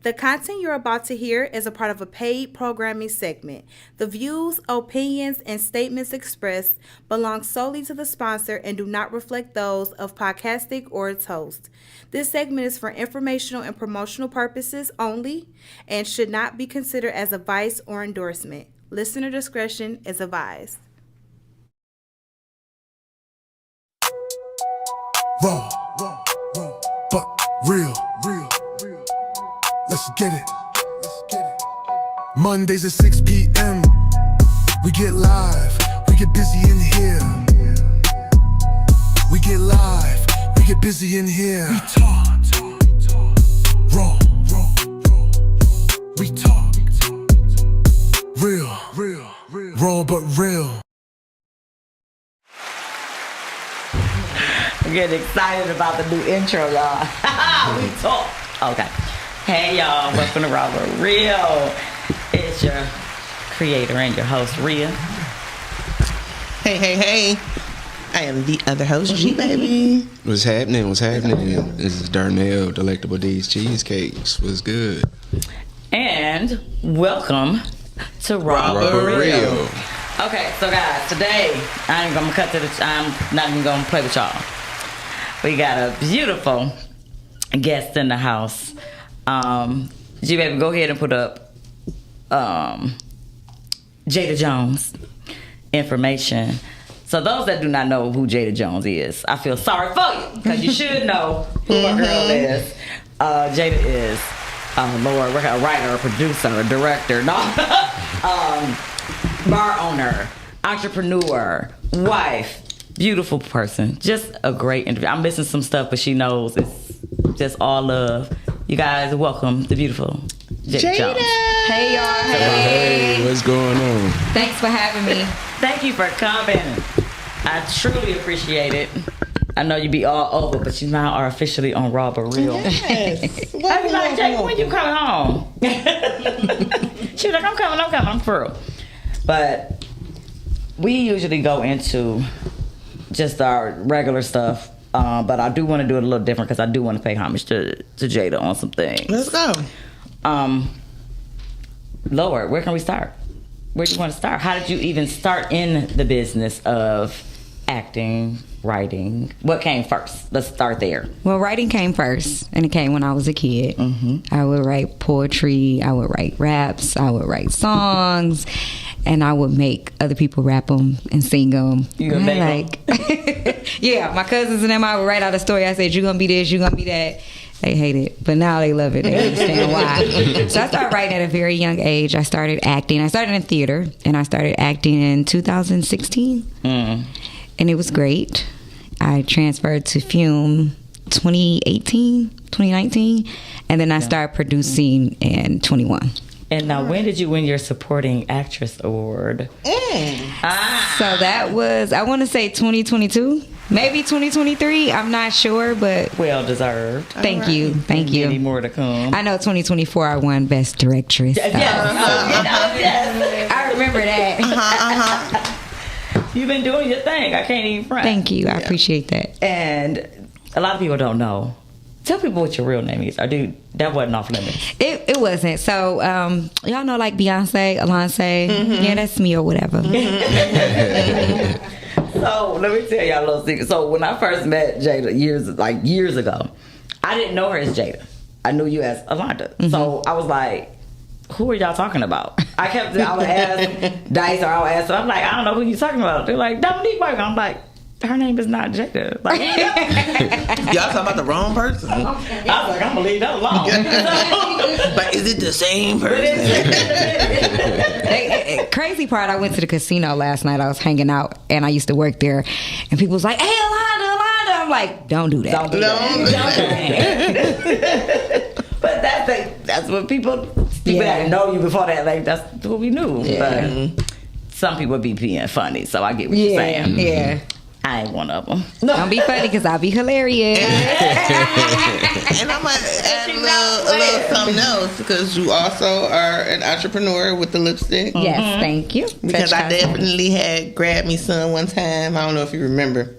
The content you're about to hear is a part of a paid programming segment. The views, opinions, and statements expressed belong solely to the sponsor and do not reflect those of PODCASTIC or its host. This segment is for informational and promotional purposes only and should not be considered as advice or endorsement. Listener discretion is advised. Raw, but real. Let's get it. Mondays at 6 p.m. We get live. We get busy in here. We get live. We get busy in here. We talk. Raw. We talk. Real. Raw but real. I'm getting excited about the new intro, y'all. We talk. Okay. Hey, y'all. Welcome to RawbutReal. It's your creator and your host, Rhea. Hey. I am the other host, G-Baby. What's happening? This is Darnell, Delectable D's Cheesecakes. What's good? And welcome to RawbutReal. Okay, so guys, today, I'm not even going to play with y'all. We got a beautiful guest in the house. G-Baby, go ahead and put up Jayda Jones information. So those that do not know who Jayda Jones is, I feel sorry for you, because you should know who my girl is. Jayda is a writer, a producer, a director, bar owner, entrepreneur, wife, beautiful person, just a great interview. I'm missing some stuff, but she knows it's just all love. You guys, welcome the beautiful Jayda Jones. Hey y'all. Hey, what's going on? Thanks for having me. Thank you for coming. I truly appreciate it. I know you be all over, but you now are officially on RawbutReal. Yes. I be like, Jay, when you coming home? She was like, I'm coming, I'm for real. But we usually go into just our regular stuff. But I do want to do it a little different because I do want to pay homage to Jayda on some things. Let's go. Lord, where can we start? Where do you want to start? How did you even start in the business of acting, writing? What came first? Let's start there. Well, writing came first, and it came when I was a kid. Mm-hmm. I would write poetry, I would write raps, I would write songs, and I would make other people rap them and sing them. You gonna make them? Yeah, my cousins and them, I would write out a story. I said, you gonna be this, you gonna be that. They hate it, but now they love it. They understand why. So I started writing at a very young age. I started acting. I started in theater, and I started acting in 2016. And it was great. I transferred to film 2019, and then I started producing in 21. And now, when did you win your Supporting Actress Award? So that was, I want to say 2022, maybe 2023. I'm not sure, but Well deserved. Thank you. Many more to come. I know 2024 I won Best Directress. Yes. I remember that. You've been doing your thing. I can't even front. Thank you. I appreciate that. And a lot of people don't know. Tell people what your real name is. That wasn't off limits. It wasn't. So, y'all know like Beyonce, Alonyce. Yeah, that's me or whatever. So, let me tell y'all a little secret. So, when I first met Jayda years ago, I didn't know her as Jayda. I knew you as Alonda. So, I was like, who are y'all talking about? I would ask Dice or I would ask her. I'm like, I don't know who you're talking about. They're like, Dominique White. I'm like, her name is not Jayda. Like, Y'all talking about the wrong person. I was like, I'm going to leave that alone. But is it the same person? Crazy part, I went to the casino last night. I was hanging out, and I used to work there. And people was like, hey, Alonda. I'm like, don't do that. Don't do that. But that's what people that know you before that. Like, that's what we knew. Yeah. But some people be being funny, so I get what you're saying. Yeah. I ain't one of them. Don't be funny, because I'll be hilarious. And I'm going to add a little something else, because you also are an entrepreneur with the lipstick. Yes, thank you. Because I definitely had grabbed me some one time. I don't know if you remember.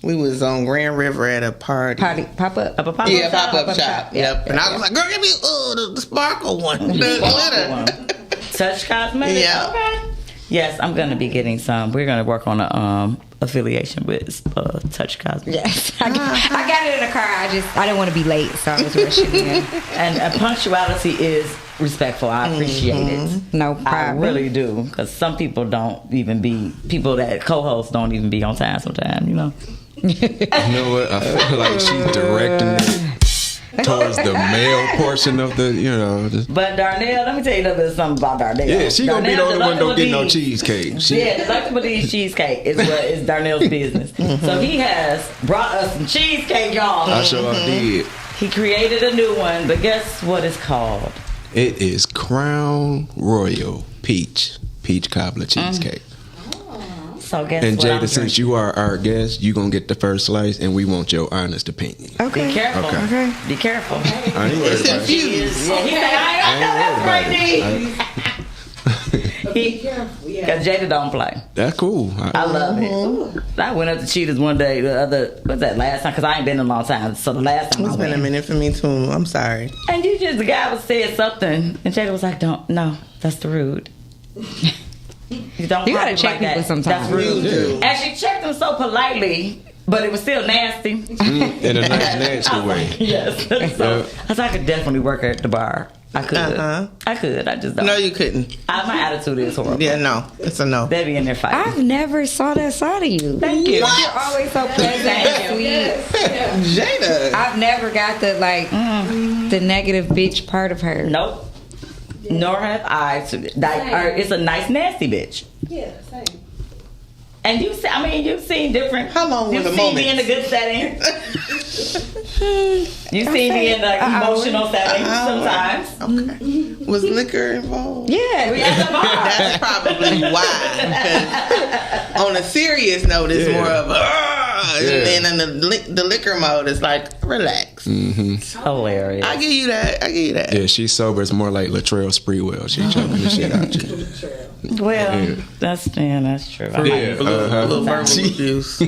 We was on Grand River at a party. Pop up. Yeah, pop-up shop. Yep. And I was like, girl, give me the sparkle one. The glitter. Touch Cosmetics. Yeah. Okay. Yes, I'm gonna be getting some. We're gonna work on a affiliation with Touch Cosmetics. Yes. I got it in the car. I didn't want to be late, so I was rushing in. And punctuality is respectful. I appreciate it. No problem. I really do, because some people don't even be people that co-hosts don't even be on time sometimes. You know. You know what? I feel like she's directing it towards the male portion of the, just, But Darnell, let me tell you a little bit of something about Darnell. yeah, she gonna be the only one don't get no Delectable cheesecake. Yeah, Delectable D's cheesecake is what is Darnell's business. So he has brought us some cheesecake, y'all. I sure did. He created a new one, but guess what it's called? It is Crown Royal Peach cobbler cheesecake. So guess And what I'm Jada, since drinking? you are our guest, you gonna get the first slice, and we want your honest opinion. Okay. Be careful. Okay. Be careful. I ain't worried about it. Yeah, he said, I ain't know because Jada don't play. That's cool. I love it. I went up to Cheetah's one day. What's that last time? Because I ain't been in a long time. So the last time It's I been a went. minute for me too. I'm sorry. And the guy was saying something, and Jada was like, "No, that's rude." You don't You gotta talk check like that. people sometimes. That's rude. You do. And she checked him so politely, but it was still nasty. In a nice, nasty way. Yes. So I thought I could definitely work at the bar. I could. I could. I just don't. No, you couldn't. My attitude is horrible. Yeah, no. It's a no. They be in there fighting. I've never saw that side of you. Thank you. You're always so pleasant and sweet. Jada. I've never got the the negative bitch part of her. Nope. Nor have I. It's a nice nasty bitch. Yeah, same. And you've seen different. How long was You've the seen me moment? in a good setting. You've seen me in like emotional settings sometimes. Okay. Was liquor involved? Yeah. We at the bar. That's probably why. Because on a serious note, it's more of a. And then in the liquor mode, it's like relax. Hilarious. I give you that. Yeah, she's sober. It's more like Latrell Sprewell. She choking the shit out you. Well, that's true. I Yeah, A little verbal abuse.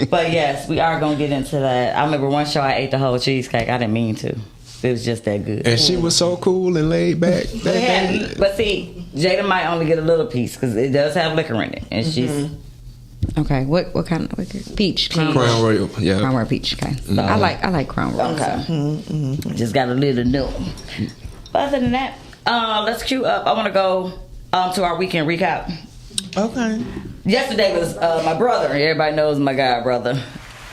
But yes, we are gonna get into that. I remember one show I ate the whole cheesecake. I didn't mean to. It was just that good. And she was so cool and laid back. But see, Jada might only get a little piece because it does have liquor in it, and she's Okay. What kind of liquor? Peach. Crown Royal, yeah. Crown Royal peach. Okay. I like Crown Royal. okay. Just got a little new. But other than that, let's queue up. I want to go to our weekend recap. Okay. Yesterday was my brother. Everybody knows my god brother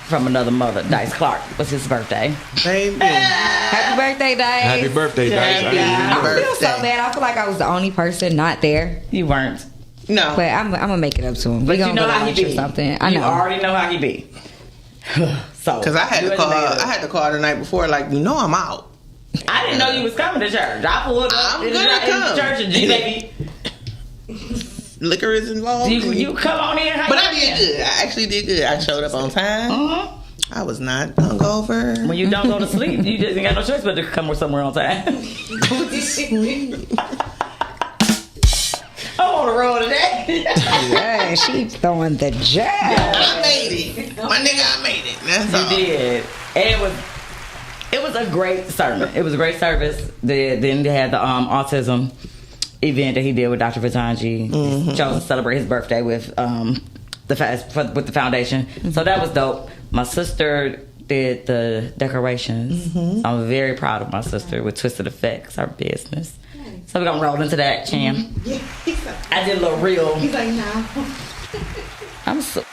from another mother, Dice Clark. Was his birthday. Baby. Happy birthday, Dice. Happy birthday, Dice. I feel so birthday. bad. I feel like I was the only person not there, You weren't. No. but I'm gonna make it up to him. But We you gonna know go to how he lunch or be. something. I know. You already know how he be. So, Because I had you to in the call. negative. I had to call the night before. Like, I'm out. I didn't know you was coming to church. I pulled up I'm in gonna come. the church and G baby. Liquor is involved. You come on in. But I did good. I actually did good. I showed up on time. Uh-huh. I was not hungover. When you don't go to sleep, you just ain't got no choice but to come somewhere on time. I'm on the road today. Yeah, she throwing the jab. I made it. My nigga, I made it. That's all. You did. And it was a great sermon. It was a great service. Then they had the autism event that he did with Dr. Vitanji. He chose to celebrate his birthday with with the foundation. So that was dope. My sister did the decorations. I'm very proud of my sister with Twisted Effects, our business. So we're gonna roll into that, Cham. I did a little reel. He's like, no. I'm so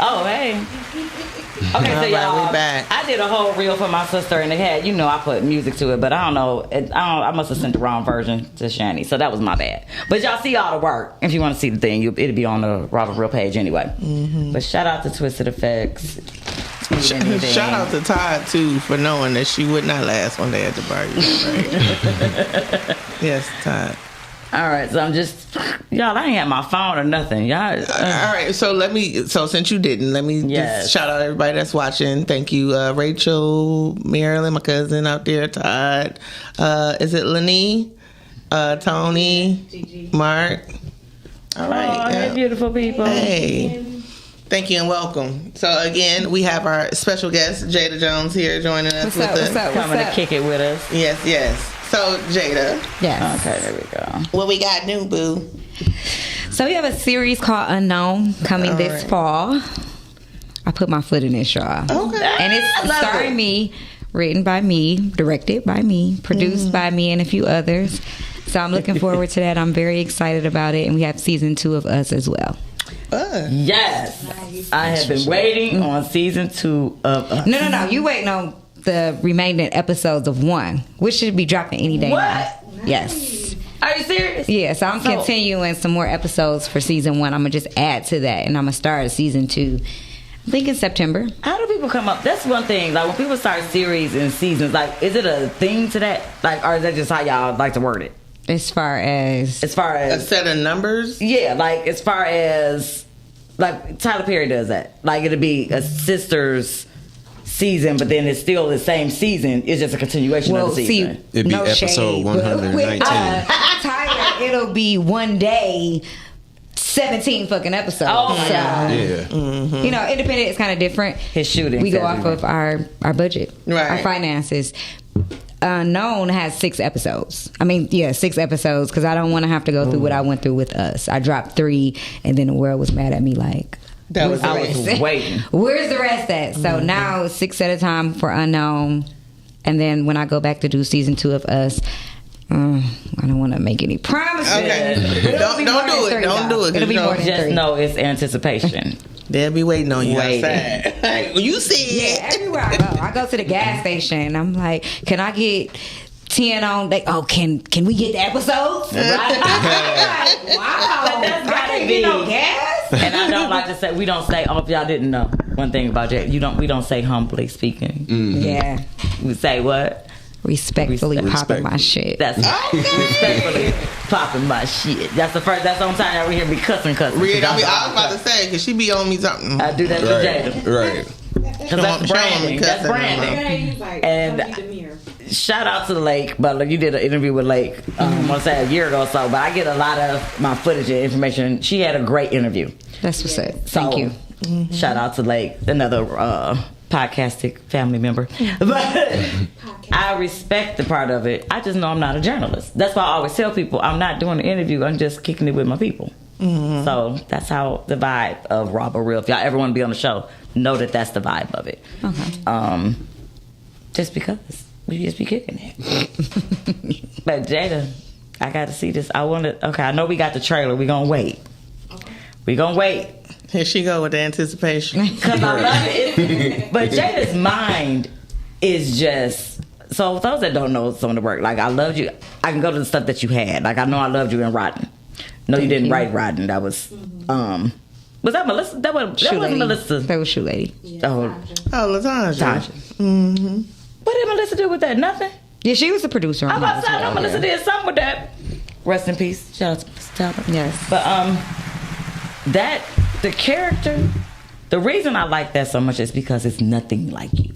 Oh, hey. Okay, so All right, y'all, we back. I did a whole reel for my sister, and it had, I put music to it, but I don't know. I must have sent the wrong version to Shani, so that was my bad. But y'all see all the work. If you want to see the thing, it'll be on the RawbutReal page anyway. Mm-hmm. But shout out to Twisted Effects. Shout out to Todd too for knowing that she would not last one day at the bar. Right? Yes, Todd. All right, so I'm just, y'all, I ain't had my phone or nothing. Y'all. All right, so since you didn't, let me just shout out everybody that's watching. Thank you, Rachel, Marilyn, my cousin out there, Todd. Is it Lenny? Tony, Gigi. Mark. All right. Hey, beautiful people. Hey. Thank you and welcome. So again, we have our special guest, Jayda Jones, here joining us Coming to kick it with us. Yes. So, Jayda. Yes. Okay, there we go. What we got new, boo? So we have a series called Unknown coming this fall. I put my foot in it, y'all. Okay. And it's starring me, written by me, directed by me, produced by me, and a few others. So I'm looking forward to that. I'm very excited about it. And we have season 2 of Us as well. Yes. I have been waiting on season 2 of Us. No. You waiting on the remaining episodes of 1, which should be dropping any day now. What? Yes. Are you serious? Yeah, so I'm continuing some more episodes for season 1. I'm going to just add to that, and I'm going to start season 2, I think in September. How do people come up? That's one thing. Like, when people start series and seasons, like, is it a thing to that? Like, or is that just how y'all like to word it? As far as a set of numbers? Yeah, like, as far as, like, Tyler Perry does that. Like, it'll be a sister's season, but then it's still the same season. It's just a continuation of the season. It'd be episode 119. Tyler, it'll be one day, 17 fucking episodes. Oh my God. Yeah. Mm-hmm. Independent is kind of different. His shooting. We go off of our budget, our finances. Unknown has 6 episodes. 6 episodes, because I don't want to have to go through what I went through with Us. I dropped 3, and then the world was mad at me like, I was waiting. Where's the rest at? So now 6 at a time for Unknown, and then when I go back to do season 2 of Us, I don't want to make any promises. Okay. Don't do it. Don't do it. It'll be more than 3. Just know it's anticipation. They'll be waiting on you outside. You see it. Yeah, everywhere I go to the gas station. I'm like, can I get 10 on? Can we get the episodes? Right. Wow. But that's gotta be. No gas. And I don't like to say, we don't say, if y'all didn't know one thing about Jay, we don't say humbly speaking. Mm-hmm. Yeah. We say what? Respectfully popping my shit. That's respectfully popping my shit. That's the only time y'all hear me cussing. I was about to say, because she be on me something. I do that to Jayda. Right. Because that's branding. That's branding. And shout out to Lake Butler. You did an interview with Lake, I want to say a year ago or so, but I get a lot of my footage and information. She had a great interview. That's what's up. Thank you. Shout out to Lake, another PODCASTIC family member. But I respect the part of it. I just know I'm not a journalist. That's why I always tell people I'm not doing an interview. I'm just kicking it with my people. Mm-hmm. So that's how the vibe of RawbutReal. If y'all ever want to be on the show, know that that's the vibe of it. Okay. Just because we just be kicking it. But Jayda, I got to see this. I know we got the trailer. We gonna wait. We gonna wait. Here she go with the anticipation. Because I love it. But Jayda's mind is just... So those that don't know some of the work, like I loved you. I can go to the stuff that you had. Like I know I loved you in Rotten. No, you didn't write Rotten. That was... was that Melissa? That wasn't Melissa. That was Shoe Lady. Yeah, LaTanja. Mm-hmm. What did Melissa do with that? Nothing? Yeah, she was the producer on that. I know Melissa did something with that. Rest in peace. Shout out to Melissa Talbot. Yes. But the character, the reason I like that so much is because it's nothing like you.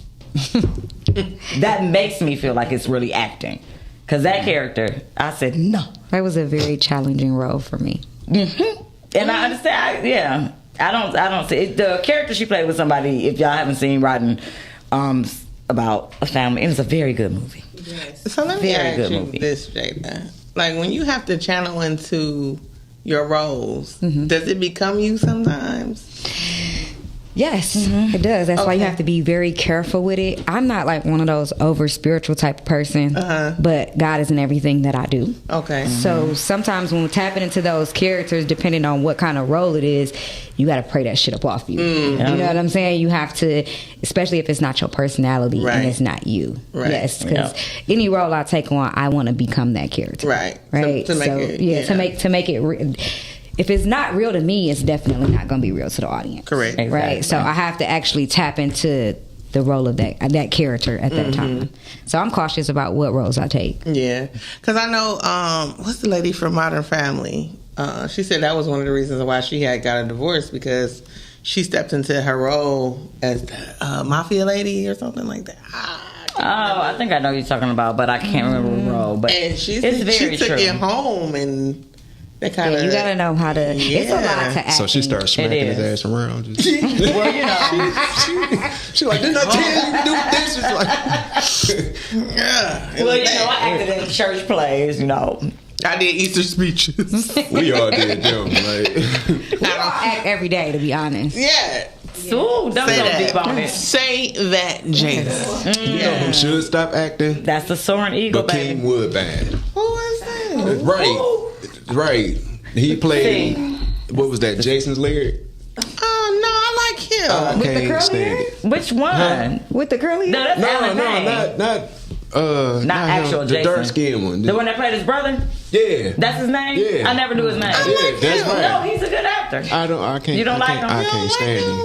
That makes me feel like it's really acting. Because that character, I said, no. That was a very challenging role for me. Mm-hmm. And I understand, I don't see it. The character she played with somebody, if y'all haven't seen Rotten, about a family, and it's a very good movie. Yes. So let me ask you this, Jayda. Like, when you have to channel into your roles, does it become you sometimes? Yes, it does. That's why you have to be very careful with it. I'm not like one of those over spiritual type of person, but God is in everything that I do. Okay. So sometimes when we're tapping into those characters, depending on what kind of role it is, you got to pray that shit up off you. You know what I'm saying? You have to, especially if it's not your personality and it's not you. Right. Yes, because any role I take on, I want to become that character. Right. Right. To make it, to make it real. If it's not real to me, it's definitely not going to be real to the audience. Correct. Right. Exactly. So I have to actually tap into the role of that character at that time. So I'm cautious about what roles I take. Yeah, because I know what's the lady from Modern Family? She said that was one of the reasons why she had got a divorce, because she stepped into her role as the mafia lady or something like that. I think I know what you're talking about, but I can't remember the role. But And she it's very took true. it home, and that kind of You got to know how to. It's a lot to act. So she starts smacking his ass around. Just, Well, you know. she's like, didn't I tell you to do this? It's like, Well, you know, I acted in church plays, you know. I did Easter speeches. we all did them. Like, We all act every day, to be honest. Yeah. Ooh, don't Say go deep on that. it. Say that, Jada. you know who should stop acting? That's the soaring eagle, But King baby. Woodbine. Who is that? Right. He played, what was that, Jason's lyric? Oh, no, I like him. I With the can't curly stand hair? it. Which one? With the curly No, hair? that's Alan Payne. Not actual him, Jason. the dark skinned one. The one that played his brother? Yeah. That's his name? Yeah. I never knew his name. Yeah, that's No, right. he's a good actor. I can't. You don't like him? I You can't stand him.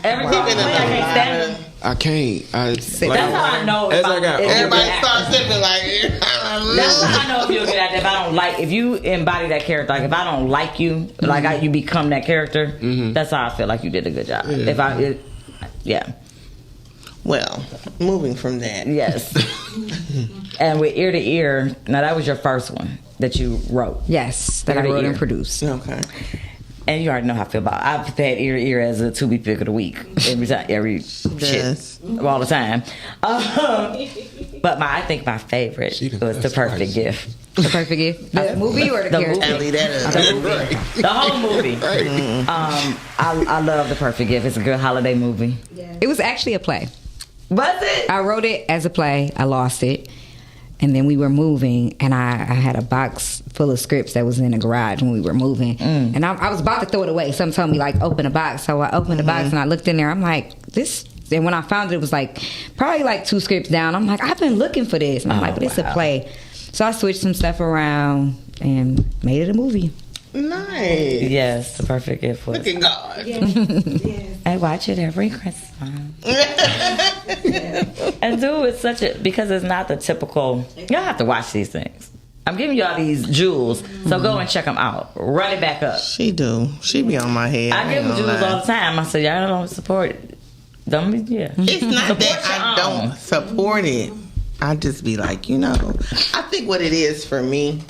Every time I can't stand him. I can't. That's how I know As if I got if you're a Everybody good actor. starts sipping like, That's how I know if you're a good actor. If I don't like, if you embody that character, like if I don't like you, like you become that character, that's how I feel like you did a good job. Yeah. Well, moving from that. Yes. And with Ear to Ear, now that was your first one that you wrote. Yes, that I Ear to wrote Ear. and produced. Okay. And you already know how I feel about it. I've had Ear to Ear as a to-be pick of the week every time, Yes. all the time. But I think my favorite was The Perfect Gift. The Perfect Gift. The movie or the character? Ellie, that is. The whole movie. I love The Perfect Gift. It's a good holiday movie. It was actually a play. Was it? I wrote it as a play. I lost it. And then we were moving, and I had a box full of scripts that was in the garage when we were moving. And I was about to throw it away. Something told me, like, open the box. So I opened the box, and I looked in there. I'm like, this... And when I found it was, like, probably, like, 2 scripts down. I'm like, I've been looking for this. And I'm like, but it's a play. So I switched some stuff around and made it a movie. Nice. Yes, The Perfect Gift was. Look at God. I watch it every Christmas. And dude, it's such a, because it's not the typical, y'all have to watch these things. I'm giving y'all these jewels, so go and check them out. Run it back up. She do. She be on my head. I give them jewels all the time. I say, y'all don't support it. Don't be, yeah. It's not Support that your I own. don't support it. I just be like, you know, I think what it is for me,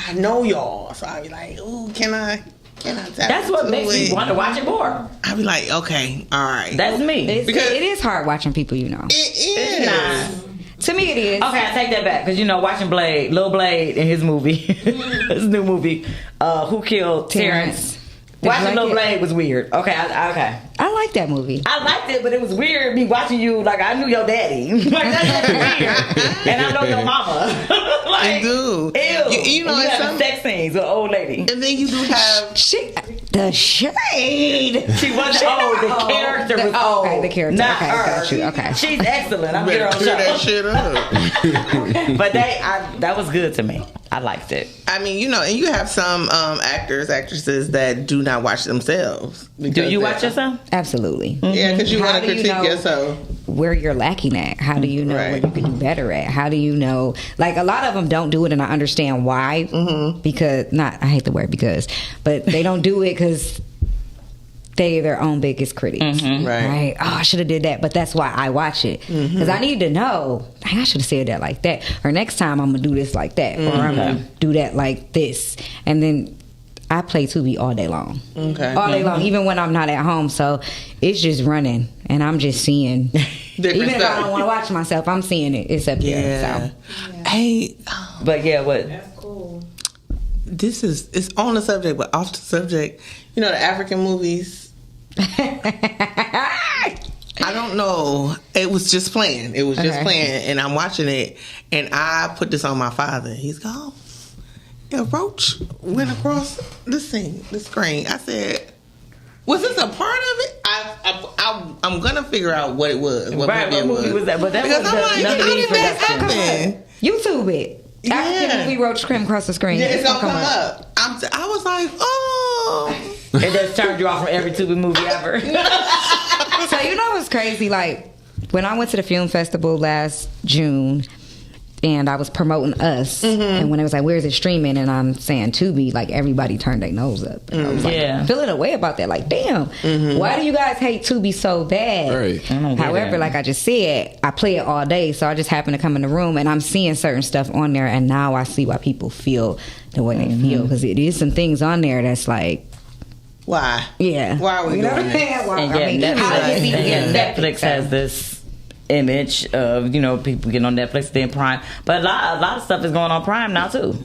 I know y'all, so I be like, ooh, can I tap That's what into makes me it? want to watch it more. I be like, okay, all right. That's me. Because- It is hard watching people you know. It is. Nah. To me, it is. Okay, I take that back because you know watching Blade, Lil Blade in his movie, his new movie, Who Killed Terrence. Did you Watching like Lil it? Blade was weird. Okay, okay. I like that movie. I liked it, but it was weird me watching you like I knew your daddy. Like that's weird, and I know your mama. Like, You do. Ew. You know, you it's have some- sex scenes with an old lady. And then you do have. The shade. She wasn't old. The character was old. Okay, the character. Not Okay, her. got you. Okay. She's excellent. I'm Better here on clear that show. shit up. But that was good to me. I liked it. I mean, you know, and you have some actresses that do not watch themselves. Do you watch yourself? Absolutely. Yeah, because you How want to do you critique know yourself. where you're lacking at? How do you know Right. where you can do better at? How do you know? Like, a lot of them don't do it, and I understand why. Because, I hate the word because, but they don't do it because they're their own biggest critics. Right? Oh, I should have did that, but that's why I watch it. Because I need to know, dang, I should have said that like that. Or next time I'm going to do this like that. Or I'm going to do that like this. And then I play Tubi all day long. Okay. All day long, even when I'm not at home. So it's just running, and I'm just seeing. Even if stuff. I don't want to watch myself, I'm seeing it. It's up there. So. Hey, But yeah, what? this is, it's on the subject, but off the subject. You know, the African movies. don't know. It was just playing. It was just playing, and I'm watching it, and I put this on my father. He's gone. A roach went across the screen. I said, "Was this a part of it?" I'm gonna figure out what it was. What movie was that? But that because was I'm like, how did that happen? YouTube it. After the movie Roach came across the screen, Yeah, it's gonna come up. I was like, oh. It just turned you off from every Tubi movie ever. So you know what's crazy? Like when I went to the film festival last June, and I was promoting Us, and when it was like, "Where's it streaming?" and I'm saying Tubi, like everybody turned their nose up. And I was like, feeling a way about that. Like, damn, why do you guys hate Tubi so bad? Right. However, like I just said, I play it all day, so I just happen to come in the room and I'm seeing certain stuff on there, and now I see why people feel the way they feel, because it is some things on there that's like. Why? Yeah. Why are we doing that? Netflix has this image of, you know, people getting on Netflix, then Prime, but a lot of stuff is going on Prime now too.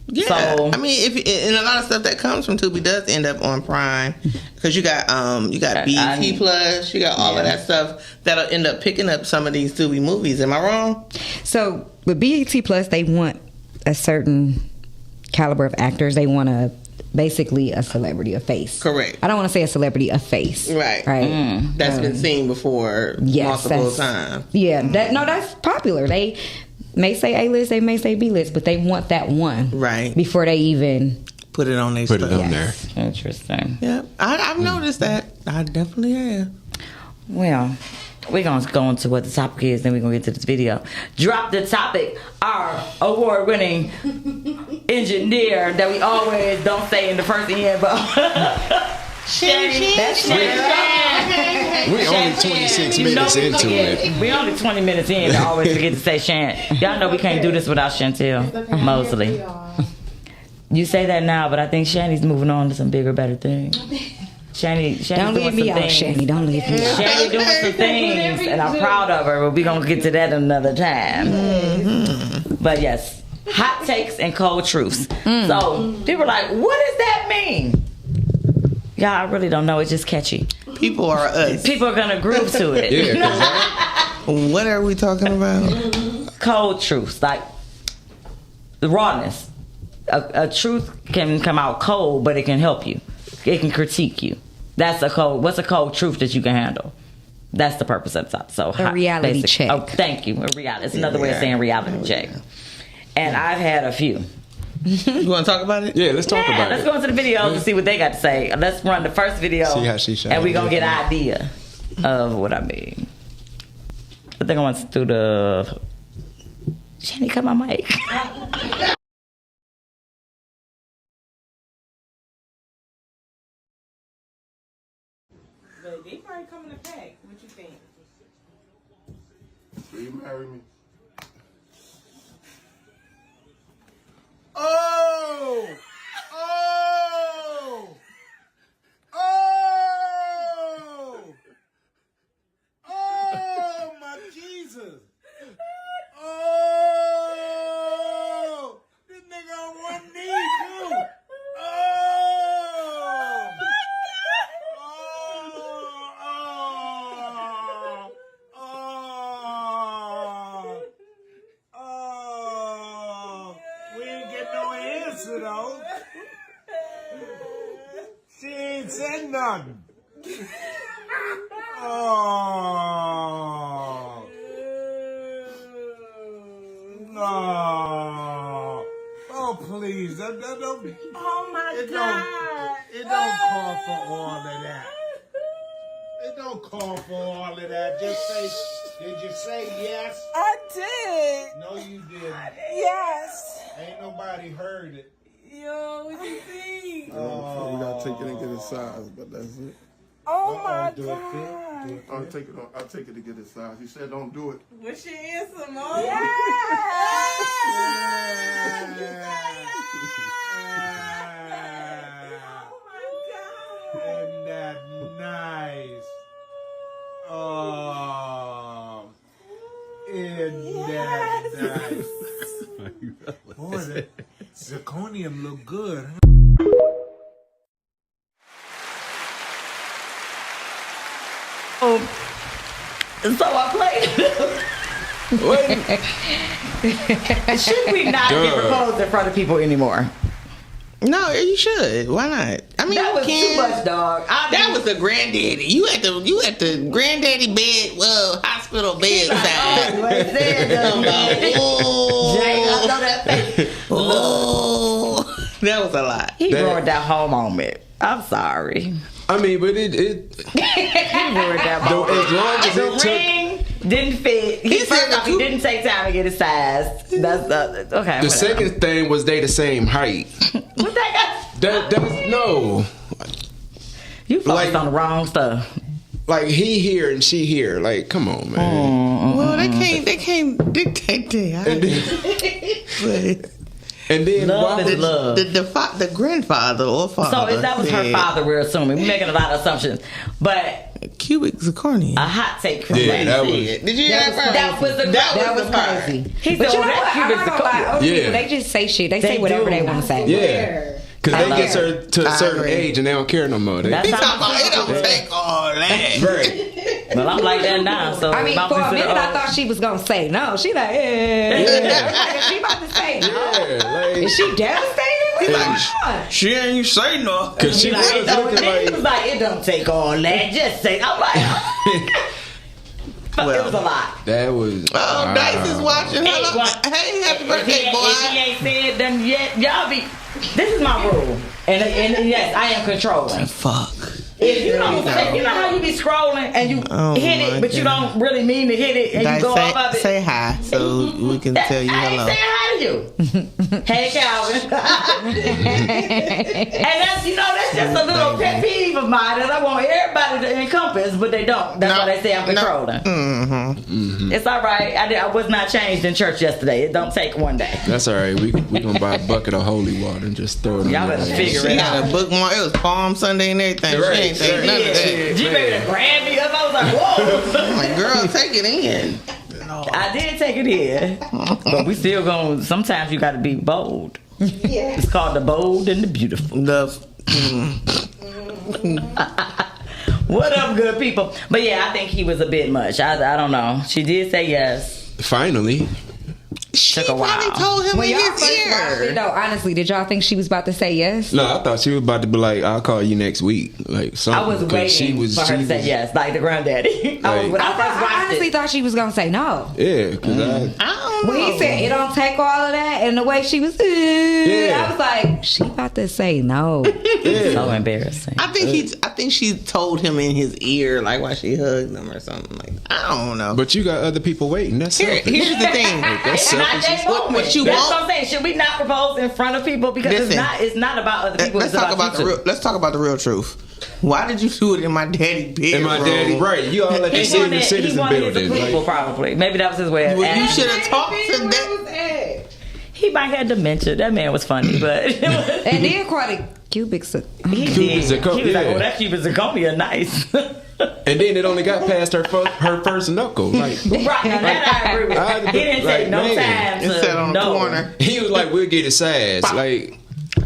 Yeah, so, I mean, and a lot of stuff that comes from Tubi does end up on Prime, because you got BET Plus, you got all of that stuff that'll end up picking up some of these Tubi movies. Am I wrong? So with BET Plus, they want a certain caliber of actors. They want basically a celebrity, a face. Correct. I don't want to say a celebrity, a face. Right. That's been seen before multiple times. Yeah. That's popular. They may say A-list, they may say B-list, but they want that one. Right. Before they even put it on their Put it on there. Interesting. Yeah. I've noticed that. I definitely have. Well, we're going to go into what the topic is, then we're going to get to this video. Drop the topic. Our award-winning engineer that we always don't say in the first end, but that's we only 26 minutes into it. We only 20 minutes in. I always forget to say Shan. Y'all know we can't do this without Chantel Mosley. You say that now, but I think Shanny's moving on to some bigger, better things. Shanny's don't leave me out, Shanny. Don't leave me out. Shanny doing some things, and I'm proud of her, but we're going to get to that another time. But yes, hot takes and cold truths. So people are like, what does that mean? Y'all, I really don't know. It's just catchy. People are us. People are going to groove to it. What are we talking about? Cold truths, like the rawness. A truth can come out cold, but it can help you. It can critique you. What's a cold truth that you can handle? That's the purpose of the top. So a reality check. Oh, thank you. It's another way of saying reality check. And I've had a few. You want to talk about it? Yeah, let's talk about Let's it. go into the videos and see what they got to say. Let's run the first video. See how she shot. And we're going to get an idea of what I mean. I think I want to do the... Shanny, cut my mic. They probably come in a pack. What you think? Will you marry me? Oh! Oh! Oh! Oh, my Jesus! Oh! This nigga on one knee, too! Oh! Though. She ain't said nothing. Oh. No. Oh, please. That don't, Oh my God. It don't call for all of that. It don't call for all of that. Just say, did you say yes? I did. No, you didn't. Yes. Ain't nobody heard it. Yo, what you think? So we gotta take it and get his size, but that's it. Oh my Do it, God. do it. I'll take it to get his size. He said don't do it. What's your answer, Mom? Yeah. Oh my God. Isn't that nice? Oh, isn't that nice? Boy, that zirconium look good, huh? So I played. Should we not get proposed in front of people anymore? No, you should. Why not? I mean, That was too much, dog. That was the granddaddy. You at the granddaddy bed, hospital bedside. Jayda, I know that face. Oh, that was a lot. He ruined that whole moment. I'm sorry. I mean, but it He ruined that moment. as long as The it took. ring didn't fit. He didn't take time to get his size. That's okay. The whatever. second thing was they the same height. What that got? That's no. You focused on the wrong stuff. Like he here and she here. Like, come on, man. Well, they can't dictate that. And then Love why is would- love. The grandfather or father. So if that was her father, we're assuming. We're making a lot of assumptions. But Cubic zirconia. a hot take from Yeah, Lady. that was. Did you hear that? That was the That was crazy. He But said, you know well, what? that I'm Cubic not gonna lie. zirconia. Older Yeah. people, they just say shit. They say They whatever do. they want to say. Yeah. Because I they love get to a I certain agree. age and they don't care no more. They, That's He how talking about it I'm don't take all that. right. Well, I'm like that now. So I mean, my for a sister, minute, I thought she was gonna say no. She like, yeah. Like, if she about to say no, Yeah, like, is she devastated? What's going on? She ain't say no. because she He was like, it don't, looking he was like. like, it don't take all that. Just say, I'm like, but it was a lot. That was. Oh, Dice is watching. Hey, Hello. what? Hey, happy If birthday, he boy. ain't said nothing yet, y'all be. This is my rule, and yes, I am controlling. Fuck. If you don't say, you know how you be scrolling and you Oh, hit my it, but you God. don't really mean to hit it, and Dice, you go off of it. say hi so we can tell you I ain't hello. saying hi to you. Hey, Calvin. And that's, that's just a little pet peeve of mine that I want everybody to encompass, but they don't. That's why they say I'm controlling. It's all right. I was not changed in church yesterday. It don't take one day. That's all right. We gonna buy a bucket of holy water and just throw it. Y'all on better there. figure She it had out. a bookmark. It was Palm Sunday and everything. Right. She ain't take none of that. You ready to grab me up? I was like, whoa. I'm like, girl, take it in. I did take it in, but we still gonna. Sometimes you got to be bold. Yeah. It's called the bold and the beautiful. What up, good people? But yeah, I think he was a bit much. I don't know. She did say yes. Finally. She Took a while. probably told him When in y'all his first watched it, ear. though, honestly, did y'all think she was about to say yes? No, I thought she was about to be like, "I'll call you next week." Like something. I was 'cause waiting for her to say yes, like the granddaddy. When I first I watched honestly it. thought she was gonna say no. Yeah, because I don't know. When he said it don't take all of that, and the way she was, I was like, she about to say no. So embarrassing. I think she told him in his ear, like while she hugged him or something. Like, I don't know. But you got other people waiting. That's selfish. Here's the thing. That's And not selfish. that moment. What you That's want- what I'm saying. Should we not propose in front of people because Listen. it's not about other people. Let's It's talk about you the two. real. Let's talk about the real truth. Why did you do it in my daddy bedroom? And my daddy, right? You all let the He senior wanted citizen his building. approval, Like, probably. Maybe that was his way of Well, you asking. should have talked to that. He might have dementia. That man was funny, but it was, And then quite a cubic. he Cubic did. zirconia, He was like, yeah. "Oh, that cubic zirconia, nice." and then it only got past her first knuckle. Like Right, now that I agree with. I- He didn't take like, no man. time It to sat on the know. corner. he was like, "We'll get it size." Like,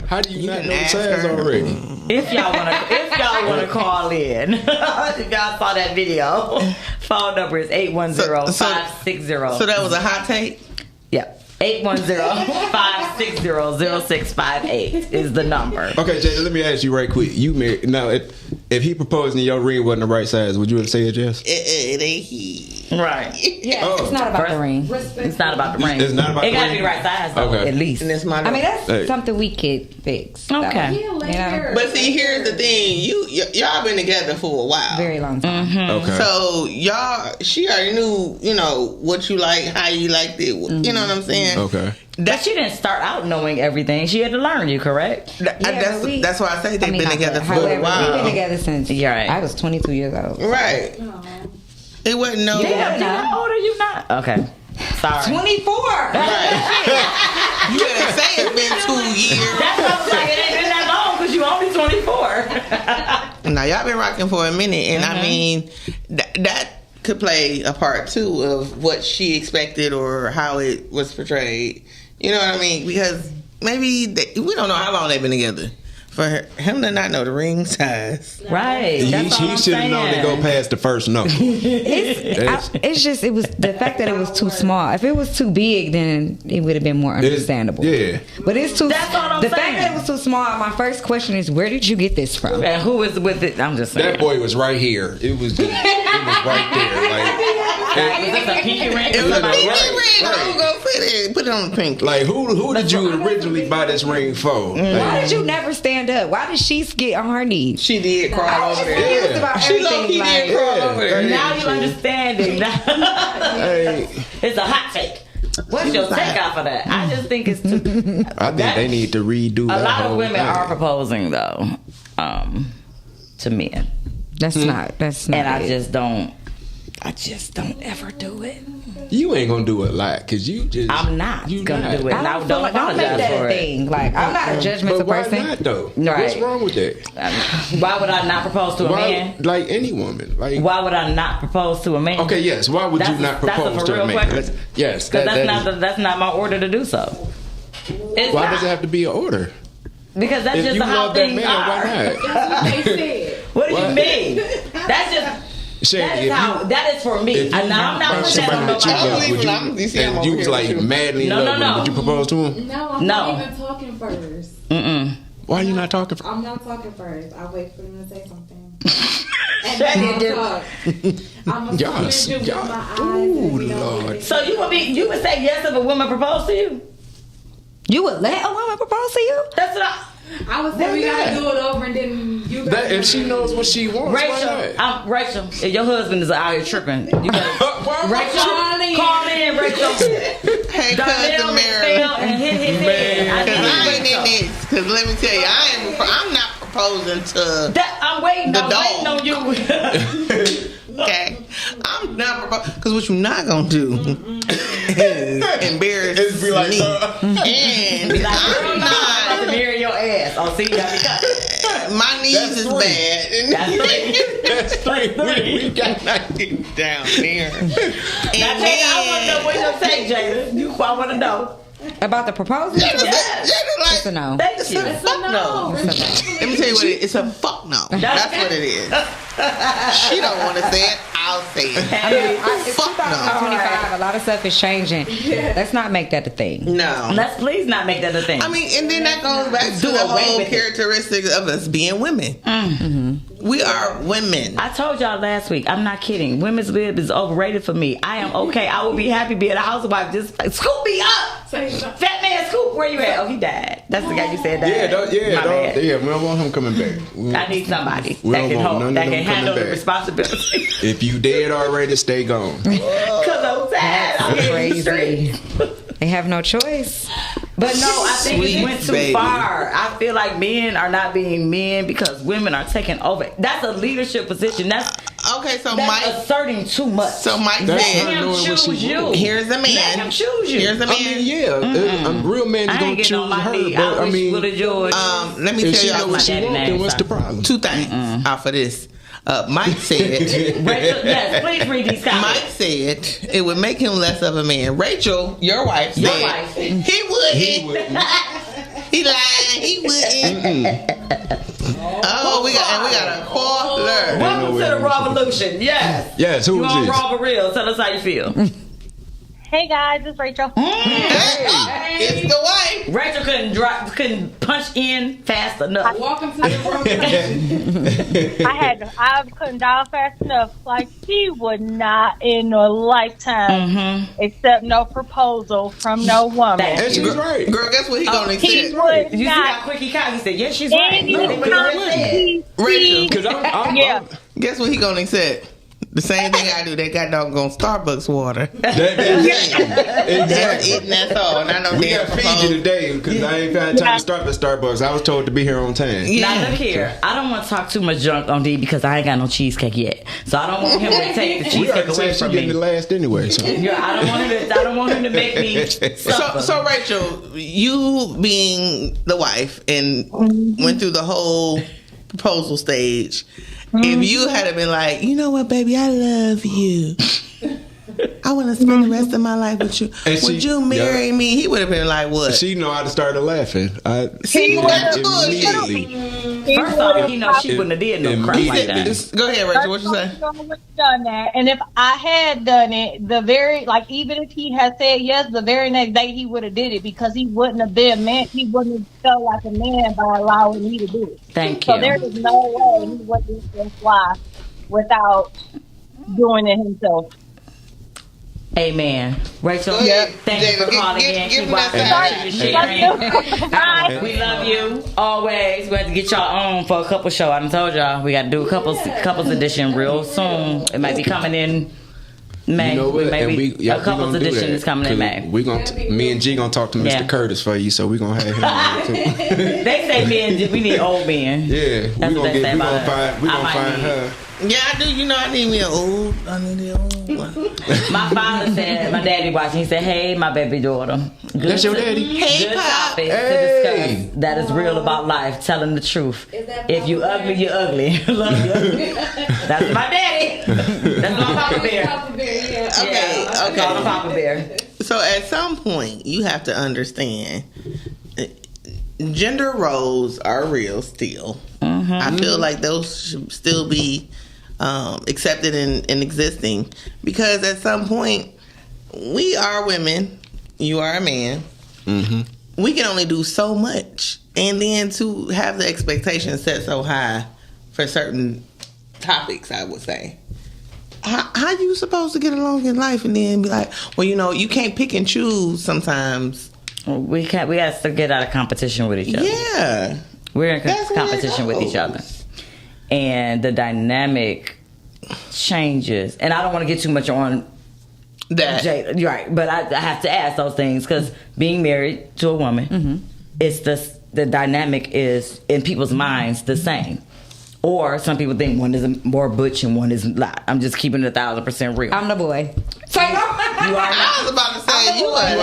how do you not didn't know the ask size her. already? If y'all wanna call in, if y'all saw that video, phone number is 810-560. So that was a hot take. Yep. 810-560-0658 is the number. Okay, Jayda, let me ask you right quick. You married now? If he proposed and your ring wasn't the right size, would you have said yes? It ain't he. Right. Yeah, Oh. it's not about the ring. It's not about the ring. It's not about it the gotta ring? be the right size though, Okay. at least. And that's my. I mean, that's Hey. something we could fix. though. Okay. You know, But see, here's the thing. Y'all been together for a while. very long time. Okay. So she already knew, what you like, how you liked it. You know what I'm saying? Okay. But she didn't start out knowing everything. She had to learn you, correct? That's why I say they've been not together that. for However, a while. we've been together since You're right. I was 22 years old. Right. It wasn't no. How old are you not? Okay. Sorry. 24. Right. You better say it's been 2 years. That's what I was like. It ain't been that long because you only 24. Now y'all been rocking for a minute, and I mean that could play a part too of what she expected or how it was portrayed. You know what I mean? Because maybe we don't know how long they've been together. For him to not know the ring size. Right. He That's all I'm should have known to go saying. past the first no. It was the fact that it was too small. If it was too big, then it would have been more understandable. Yeah. But it's too. That's all I'm the saying. fact that it was too small. My first question is, where did you get this from? And who is with it? I'm just saying. That boy was right here. It was right there. Like, Is this a pinky ring? It was a Right, pinky right. ring. I'm gonna put it on the pinky. like who did you originally buy this ring for? Why Like, did you never stand up? Why did she get on her knees? She did crawl over there. It was about She low key everything. did crawl over there. Now you understanding. hey, It's a hot take. What's your take off of that? I just think it's too. I think they need to redo A that lot whole of women thing. are proposing though, to men, That's not. and I it. just don't ever do it. You ain't gonna do it like, cause you just. I'm not you gonna not. do it. I And I don't, don't feel like, don't make apologize that for a it. thing. Like, I'm not a judgmental But why person. not though? Right. What's wrong with that? Why would I not propose to a Why, man? like any woman, like. Why would I not propose to a man? Okay, yes. Why would you That's- not that's a propose for to real a man? question. Yes, Because that is- that's not my order to do so. It's Why not. does it have to be an order? Because that's If just you how love that things man, are. why not? What do you What? mean? That's just. Shay, That if is how. you That is for me. if you And now I'm not found putting that somebody on that you nobody. love, would you, I'm and you was over like here with you. madly in No, love no, with no. him, would you propose to him? No, I'm No. not even talking first. Mm-mm. Why are you not talking? I'm not talking first. I wait for them to say something. And Shut then it I'll talk. I'm a Y'all- with y'all- my eyes. Ooh, and you know, Lord. So you would say yes if a woman proposed to you? You would let a woman propose to you? That's what I would say we gotta do it over and then you That gotta if she knows what she wants, why Rachel, if your husband is out here tripping, you gotta not? Rachel, call in, Rachel. Hey, cousin Darnell Mary. fell and hit his head. I Cause I ain't need in Rachel. this. Cause let me tell you, I'm not proposing to. I'm waiting. The I'm waiting on you. Okay, I'm not proposing. Cause what you're not gonna do is embarrass It's be like, me. And Be like, I'm girl, I'm about to not. marry your ass. Oh, see, you got me cut. My knees That's is three. bad. That's three. We got Not getting down there. Now, Jayda, I want to know what your take, Jayda. I want to know. About the proposal? It's a no. Thank It's you. a fuck no. Let me tell you what it is. It's a fuck no. That's what it is. She don't want to say it. I'll say it. I mean, it's Fuck no. 2025. A lot of stuff is changing. Let's not make that a thing. No. Let's please not make that a thing. I mean, and then that goes back to Do the away whole with it. characteristics of us being women. We are women. I told y'all last week, I'm not kidding. Women's lib is overrated for me. I am okay. I will be happy being a housewife. Just like, scoop me up. Fat man Scoop, where you at? Oh, he died. That's the guy you said died. My bad. We don't want him coming back. I need somebody We that don't can want hold, none of that them can coming handle the back. responsibility. If you dead already, stay gone. Because I'm sad. I'm getting Crazy. straight. They have no choice. But no, I think Sweet it went too baby. far. I feel like men are not being men because women are taking over. That's a leadership position. That's Okay, so that's Mike. asserting too much. So Mike That's Let not said, him knowing what she choose you. wants. "Here's a Let man. him choose you. Here's a I mean, man." yeah, a real man is I gonna ain't choose getting on my her, knee. but I I wish mean, would have George. Let me if she tell know y'all what she daddy wants, name, then what's the sorry. problem? two things off of this. Mike said. Rachel, yes, please read these comments. Mike said it would make him less of a man. Rachel, your wife, said Your wife. he wouldn't. He wouldn't. He lied. He wouldn't. Oh, we got a caller. Welcome to the Revolution. Yes. Yes, who You is on this? RawbutReal. Tell us how you feel. Hey guys, it's Rachel. It's the wife. Rachel couldn't punch in fast enough. Welcome to the program. I couldn't dial fast enough. Like she would not in a lifetime accept no proposal from no woman. And she's right. Girl, guess what he gonna He accept? would Did you see how not. quick he caught? He said, yes, she's right. And No, you but he just said. Rachel, Because Yeah. guess what he gonna accept? The same thing I do. They got doggone Starbucks water. exactly. That's it and that's all. And I know We they got to feed you today because I ain't had time to start at Starbucks. I was told to be here on time. Now look here. I don't want to talk too much junk on D because I ain't got no cheesecake yet. So I don't want him to take the We cheesecake already away said she from getting me. the last anyway. So. Yeah, I don't want him to make me suffer. So Rachel, you being the wife and went through the whole proposal stage. If you had been like, you know what, baby, I love you. I want to spend the rest of my life with you. And Would you marry me? He would have been like, what? She know how to start laughing. See, that's good. Immediately. First off, he knows she wouldn't have did no crap like that. Go ahead, Rachel. What you say? Done that, and if I had done it, even if he had said yes, the very next day he would have did it because he wouldn't have been man. He wouldn't have felt like a man by allowing me to do it. Thank you. So there is no way he wouldn't just fly without doing it himself. Amen. Rachel, thank you for calling in. Keep watching, sharing. We love you always. We have to get y'all on for a couple show. I done told y'all we got to do a couples edition real soon. It might be coming in May. You know what? A couples edition is coming in May. Me and G gonna talk to Mr. Curtis for you, so we gonna have him on too. They say men, we need old men. Yeah, we gonna find her. Yeah, I do. You know, I need the old one. My father said, my daddy watching, he said, hey, my baby daughter. That's your daddy? Hey, good Pop. topic to discuss that is real about life, telling the truth. If you ugly, you're ugly. Love you. That's my daddy. That's my Papa Bear. Okay. Call him Papa Bear. So at some point, you have to understand gender roles are real still. Mm-hmm. I feel like those should still be accepted and existing, because at some point we are women, you are a man. Mm-hmm. We can only do so much, and then to have the expectations set so high for certain topics, I would say, how you supposed to get along in life and then be like, well, you can't pick and choose sometimes. We have to get out of competition with each other. Yeah, we're in competition with each other, and the dynamic changes. And I don't want to get too much on that. Jayda, right? But I have to ask those things because being married to a woman, it's the dynamic is in people's minds the same. Or some people think one is more butch and one is not. I'm just keeping it 1,000% real. I'm the boy. So you are not. I was about to say you are.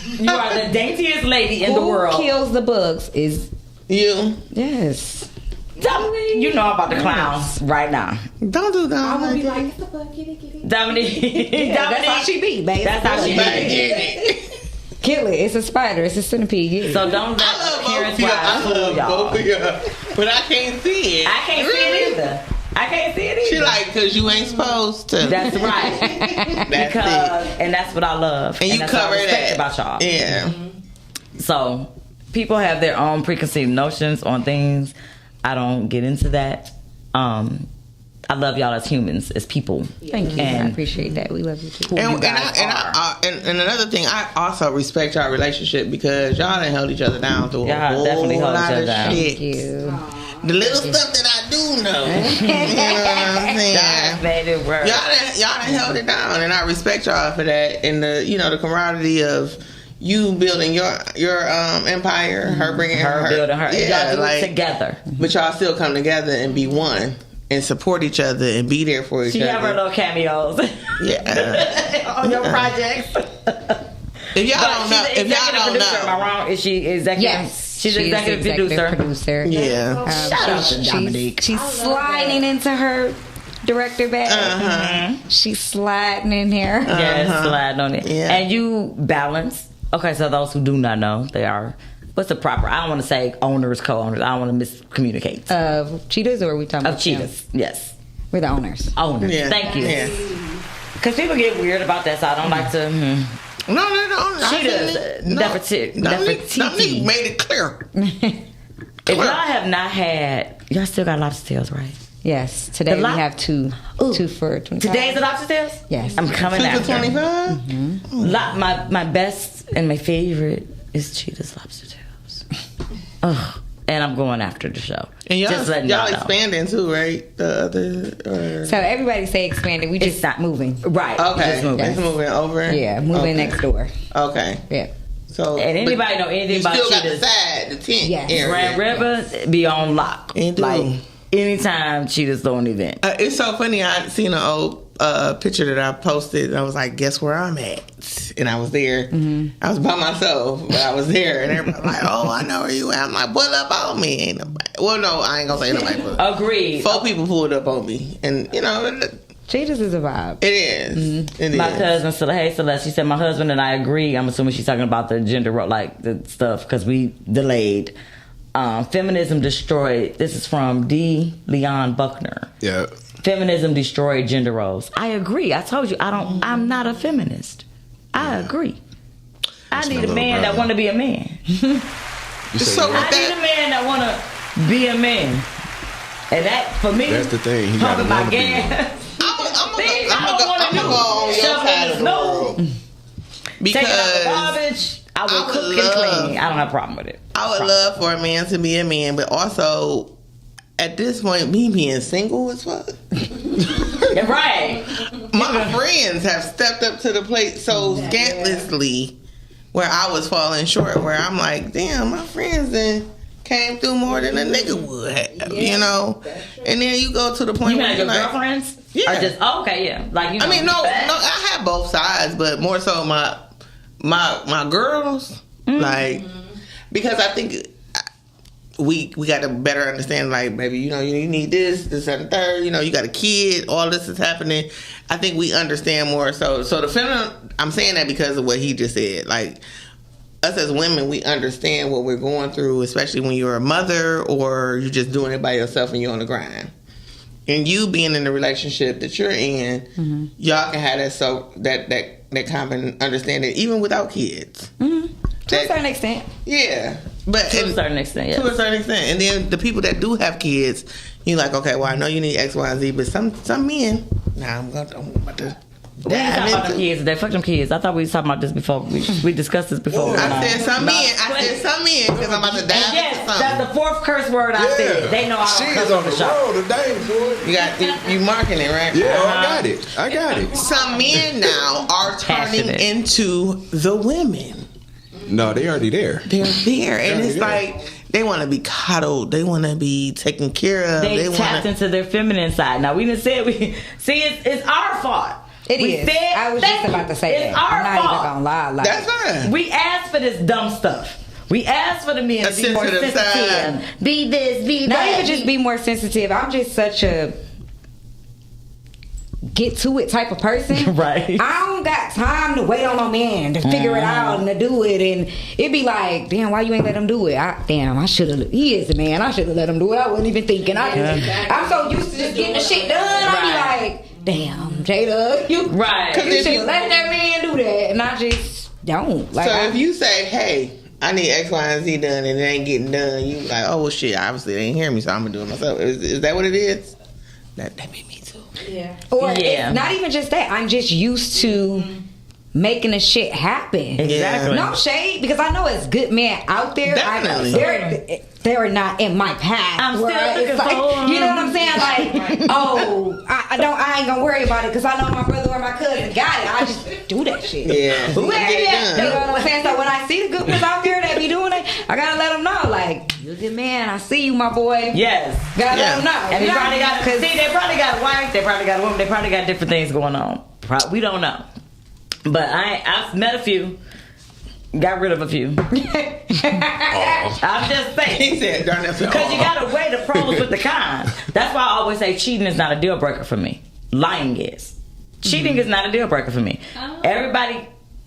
You are the daintiest lady in the world. Who kills the bugs is you. Yes. You know about the clowns right now. Don't do that. I would be like, it's the bug, get it. Dominique. That's how she be, baby. That's how she be. Kill it. It's a spider. It's a centipede. Get it. So don't let appearance wise fool y'all. But I can't see it. I can't see it either. She like, because you ain't supposed to. That's right. And that's what I love. And you that's cover what I respect that about y'all. Yeah. So people have their own preconceived notions on things. I don't get into that. I love y'all as humans, as people. Thank you. I appreciate that. We love you too. And another thing, I also respect y'all relationship because y'all done held each other down through a whole lot of shit. Thank you. The little stuff that I do know. You know what I'm saying? Y'all done held it down, and I respect y'all for that. And the camaraderie of you building your empire, her bringing her building her. Yeah, y'all do it together. But y'all still come together and be one and support each other and be there for each other. She have her little cameos. Yeah. On your projects. If y'all don't know, Am I wrong? Is she executive? Yes. She's executive producer. Yeah. Shout out to Dominique. She's sliding into her director bag. She's sliding in here. Yes, sliding on it. Yeah. And you balance. Okay, so those who do not know, they are. What's the proper? I don't want to say owners, co-owners. I don't want to miscommunicate. Of Cheetahs, or are we talking about Cheetahs? Yes. We're the owners. Owners. Yeah. Thank you. Yeah. Because people get weird about that, so I don't like to. No. Cheetahs. Dominique made it clear. If y'all have not had, y'all still got lobster tails, right? Yes. Today we have two for 25. Today's the lobster tails? Yes. I'm coming Two for after. 25? My best and my favorite is Cheetah's lobster tails. Ugh. And I'm going after the show. And just letting y'all know. expanding too, right? The other. So everybody say expanding. We just not moving. Right. Okay. Just moving. It's moving over. Yeah, moving next door. Okay. Yeah. So. And anybody know anything about Cheetahs? Cheetahs? You still got the tent Yes. area. Grand River be on lock. Like anytime Cheetahs throw an event. It's so funny. I seen an old picture that I posted. I was like, guess where I'm at? And I was there. I was by myself, but I was there. And everybody was like, oh, I know where you at. I'm like, pull up on me. Ain't nobody. Well, no, I ain't going to say nobody. But Agreed. 4 people pulled up on me. And, Cheetahs is a vibe. It is. It My is. cousin, Celeste, she said, my husband and I agree. I'm assuming she's talking about the gender role, like the stuff, because we delayed. Feminism destroyed. This is from D. Leon Buckner. Yeah. Feminism destroyed gender roles. I agree. I told you I'm not a feminist. I agree. I need a man that want to be a man. I need a man that want to be a man. And that, for me, that's the thing. He got to want to be one. I'm gonna go on your side of the world. Because take it out the garbage, I will cook and clean. I don't have a problem with it. I would love for a man to be a man, but also at this point, me being single as fuck. Right. My friends have stepped up to the plate so scantlessly where I was falling short, where I'm like, damn, my friends then came through more than a nigga would have, you know? And then you go to the point where your like, girlfriends? Yeah. Or just, yeah. Like, you know, I mean, no, I have both sides, but more so my girls, like, because I think we got to better understand, like, baby, you know, you need this and the third, you know, you got a kid, all this is happening. I think we understand more. So the feminine, I'm saying that because of what he just said. Like, us as women, we understand what we're going through, especially when you're a mother or you're just doing it by yourself and you're on the grind. And you being in the relationship that you're in, y'all can have that common understanding even without kids. To a certain extent. Yeah. But to a certain extent, yes. To a certain extent. And then the people that do have kids, you're like, okay, well, I know you need X, Y, and Z, but some men, I'm about to we ain't talking about them kids today. Fuck them kids. I thought we was talking about this before. We discussed this before. I said some men because I'm about to dive into something. That's the fourth curse word I said. They know I don't She's on the road today, boy. You marking it, right? Yeah, I got it. Some men now are turning into the women. No, they already there. They're there. And it's like they want to be coddled. They want to be taken care of. They tapped into their feminine side. Now, we didn't say it's our fault. It is. I was just about to say that. I'm not even gonna lie. Like, that's fine. We asked for this dumb stuff. We asked for the men to be more sensitive. Be this, be that. Not even just be more sensitive. I'm just such a get to it type of person. Right. I don't got time to wait on a man to figure it out and to do it. And it'd be like, damn, why you ain't let him do it? I should have. He is the man. I should have let him do it. I wasn't even thinking. I'm so used to just getting the shit done. I'd be like, damn, Jayda, you should let that man do that. And I just don't. Like, so if you say, hey, I need X, Y, and Z done and it ain't getting done, you like, oh, well, shit, obviously they ain't hearing me, so I'm going to do it myself. Is that what it is? That made me too. Yeah. Or it's not even just that. I'm just used to making the shit happen. Exactly. No shade, because I know it's good men out there. Definitely. They're not in my path. I'm still looking for you know what I'm saying? Like, I ain't gonna worry about it because I know my brother or my cousin got it. I just do that shit. Yeah. You know what I'm saying? So when I see the good ones out there that be doing it, I gotta let them know. Like, you're a good man. I see you, my boy. Yes. Gotta let them know. And they probably got a wife. They probably got a woman. They probably got different things going on. We don't know. But I've met a few. Got rid of a few. I'm just saying. He said, darn it. Because you gotta weigh the pros with the cons. That's why I always say cheating is not a deal breaker for me. Lying is. Cheating is not a deal breaker for me.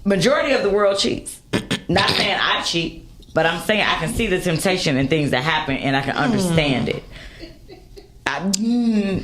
Majority of the world cheats. Not saying I cheat, but I'm saying I can see the temptation and things that happen and I can understand it. Did you?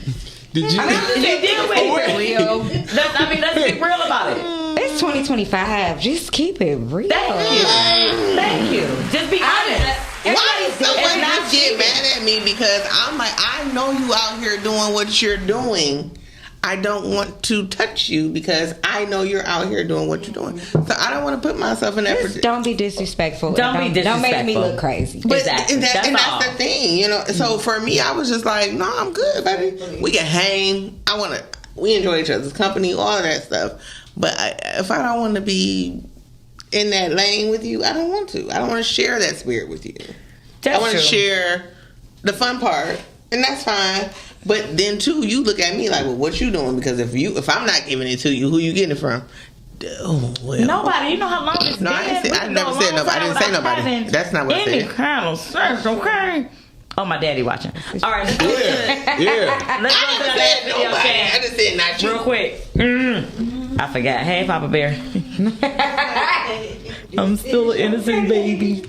You deal with it. Real. Let's be real about it. It's 2025. Just keep it real. Thank you. Just be honest. Why does someone just get mad at me because I'm like, I know you out here doing what you're doing. I don't want to touch you because I know you're out here doing what you're doing. So I don't want to put myself in that position. Don't be disrespectful. Don't be disrespectful. Don't make me look crazy. But exactly. That's the thing, you know. So for me, I was just like, no, I'm good, baby. We can hang. We enjoy each other's company, all of that stuff. But if I don't want to be in that lane with you, I don't want to. I don't want to share that spirit with you. I want to share the fun part, and that's fine. But then too, you look at me like, well, what you doing? Because if I'm not giving it to you, who you getting it from? Oh, well. Nobody. You know how long it's been? I never said nobody. I didn't say nobody. That's not what I said. Any kind of sex, okay? Oh, my daddy watching. All right. Yeah. Let's go to the next video. I just said not you. Real quick. I forgot. Hey, Papa Bear. I'm still an innocent baby.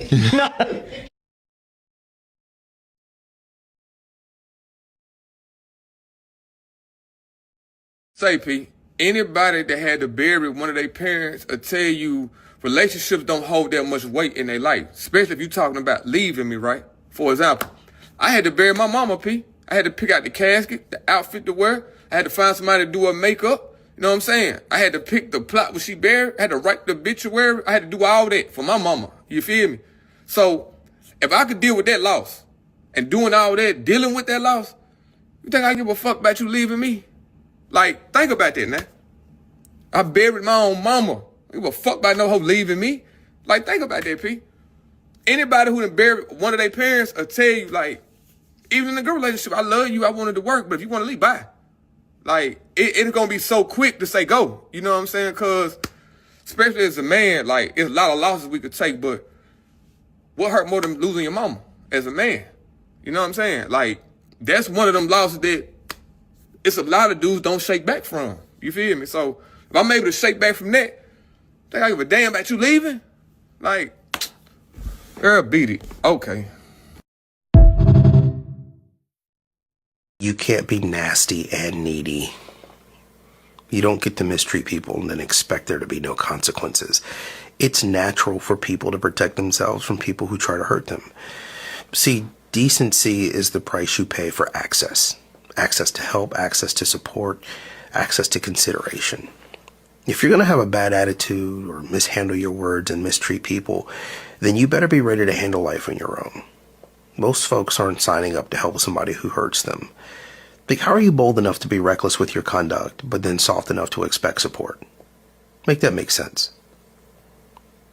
Say, P, anybody that had to bury one of their parents will tell you relationships don't hold that much weight in their life, especially if you're talking about leaving me, right? For example, I had to bury my mama, P. I had to pick out the casket, the outfit to wear. I had to find somebody to do her makeup. You know what I'm saying? I had to pick the plot where she buried. I had to write the obituary. I had to do all that for my mama. You feel me? So if I could deal with that loss and doing all that, dealing with that loss, you think I give a fuck about you leaving me? Like, think about that, man. I buried my own mama. I give a fuck about no hoe leaving me. Like, think about that, P. Anybody who done buried one of their parents will tell you, like, even in a good relationship, I love you, I wanted to work, but if you want to leave, bye. Like, it's going to be so quick to say go. You know what I'm saying? Because, especially as a man, like, it's a lot of losses we could take, but what hurt more than losing your mama as a man? You know what I'm saying? Like, that's one of them losses that it's a lot of dudes don't shake back from. You feel me? So, if I'm able to shake back from that, think I give a damn about you leaving? Like, girl, beat it. Okay. You can't be nasty and needy. You don't get to mistreat people and then expect there to be no consequences. It's natural for people to protect themselves from people who try to hurt them. See, decency is the price you pay for access. Access to help, access to support, access to consideration. If you're going to have a bad attitude or mishandle your words and mistreat people, then you better be ready to handle life on your own. Most folks aren't signing up to help somebody who hurts them. Like, how are you bold enough to be reckless with your conduct, but then soft enough to expect support? Make that make sense.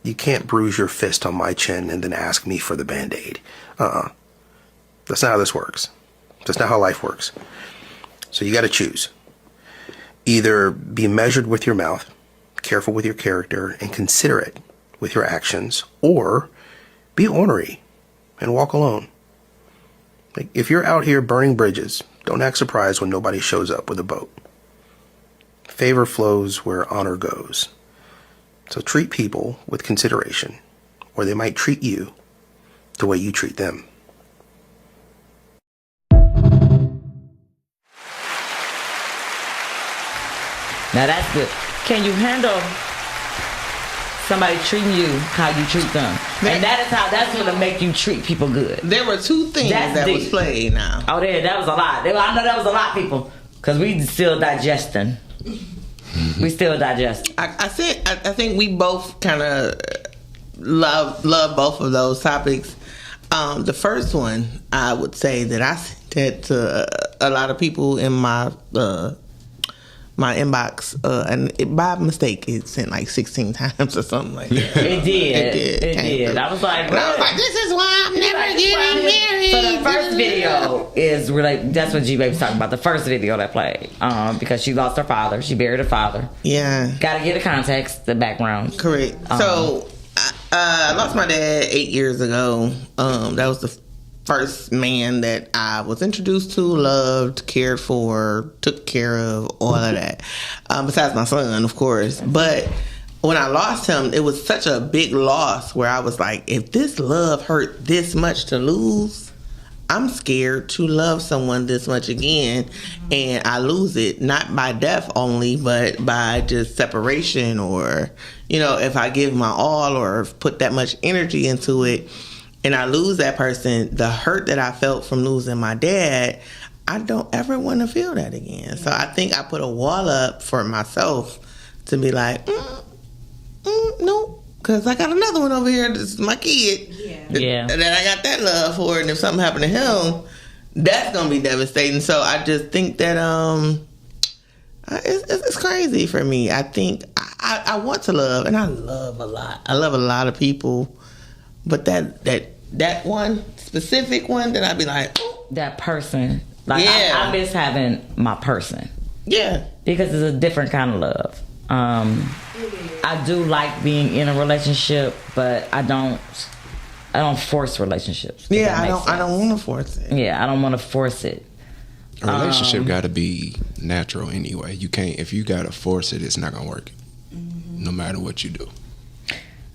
You can't bruise your fist on my chin and then ask me for the Band-Aid. That's not how this works. That's not how life works. So you got to choose. Either be measured with your mouth, careful with your character, and considerate with your actions, or be ornery and walk alone. Like, if you're out here burning bridges, don't act surprised when nobody shows up with a boat. Favor flows where honor goes. So treat people with consideration, or they might treat you the way you treat them. Now that's good. Can you handle somebody treating you how you treat them? And that's gonna make you treat people good. There were two things that was played now. Oh, that was a lot. I know that was a lot, people, because we still digesting. We still digest. I think we both kind of love both of those topics. The first one, I would say that I sent to a lot of people in my inbox, and by mistake, it sent like 16 times or something like that. It did. I was like, this is why I'm never getting married. So the first video is related. That's what G-Baby's talking about. The first video that played, because she lost her father. She buried her father. Yeah. Got to get the context, the background. Correct. So I lost my dad 8 years ago. That was the first man that I was introduced to, loved, cared for, took care of, all of that. Besides my son, of course. But when I lost him, it was such a big loss where I was like, if this love hurt this much to lose, I'm scared to love someone this much again, and I lose it, not by death only, but by just separation, or, if I give my all or put that much energy into it, and I lose that person, the hurt that I felt from losing my dad, I don't ever want to feel that again. So I think I put a wall up for myself to be like, no, because I got another one over here. This is my kid. Yeah. And then I got that love for it. And if something happened to him, that's going to be devastating. So I just think that it's crazy for me. I think I want to love, and I love a lot. I love a lot of people. But that one specific one that I'd be like, that person. Like, yeah. I miss having my person. Yeah. Because it's a different kind of love. I do like being in a relationship, but I don't force relationships. Yeah, I don't want to force it. Yeah, I don't want to force it. A relationship got to be natural anyway. You can't, if you got to force it, it's not going to work. No matter what you do.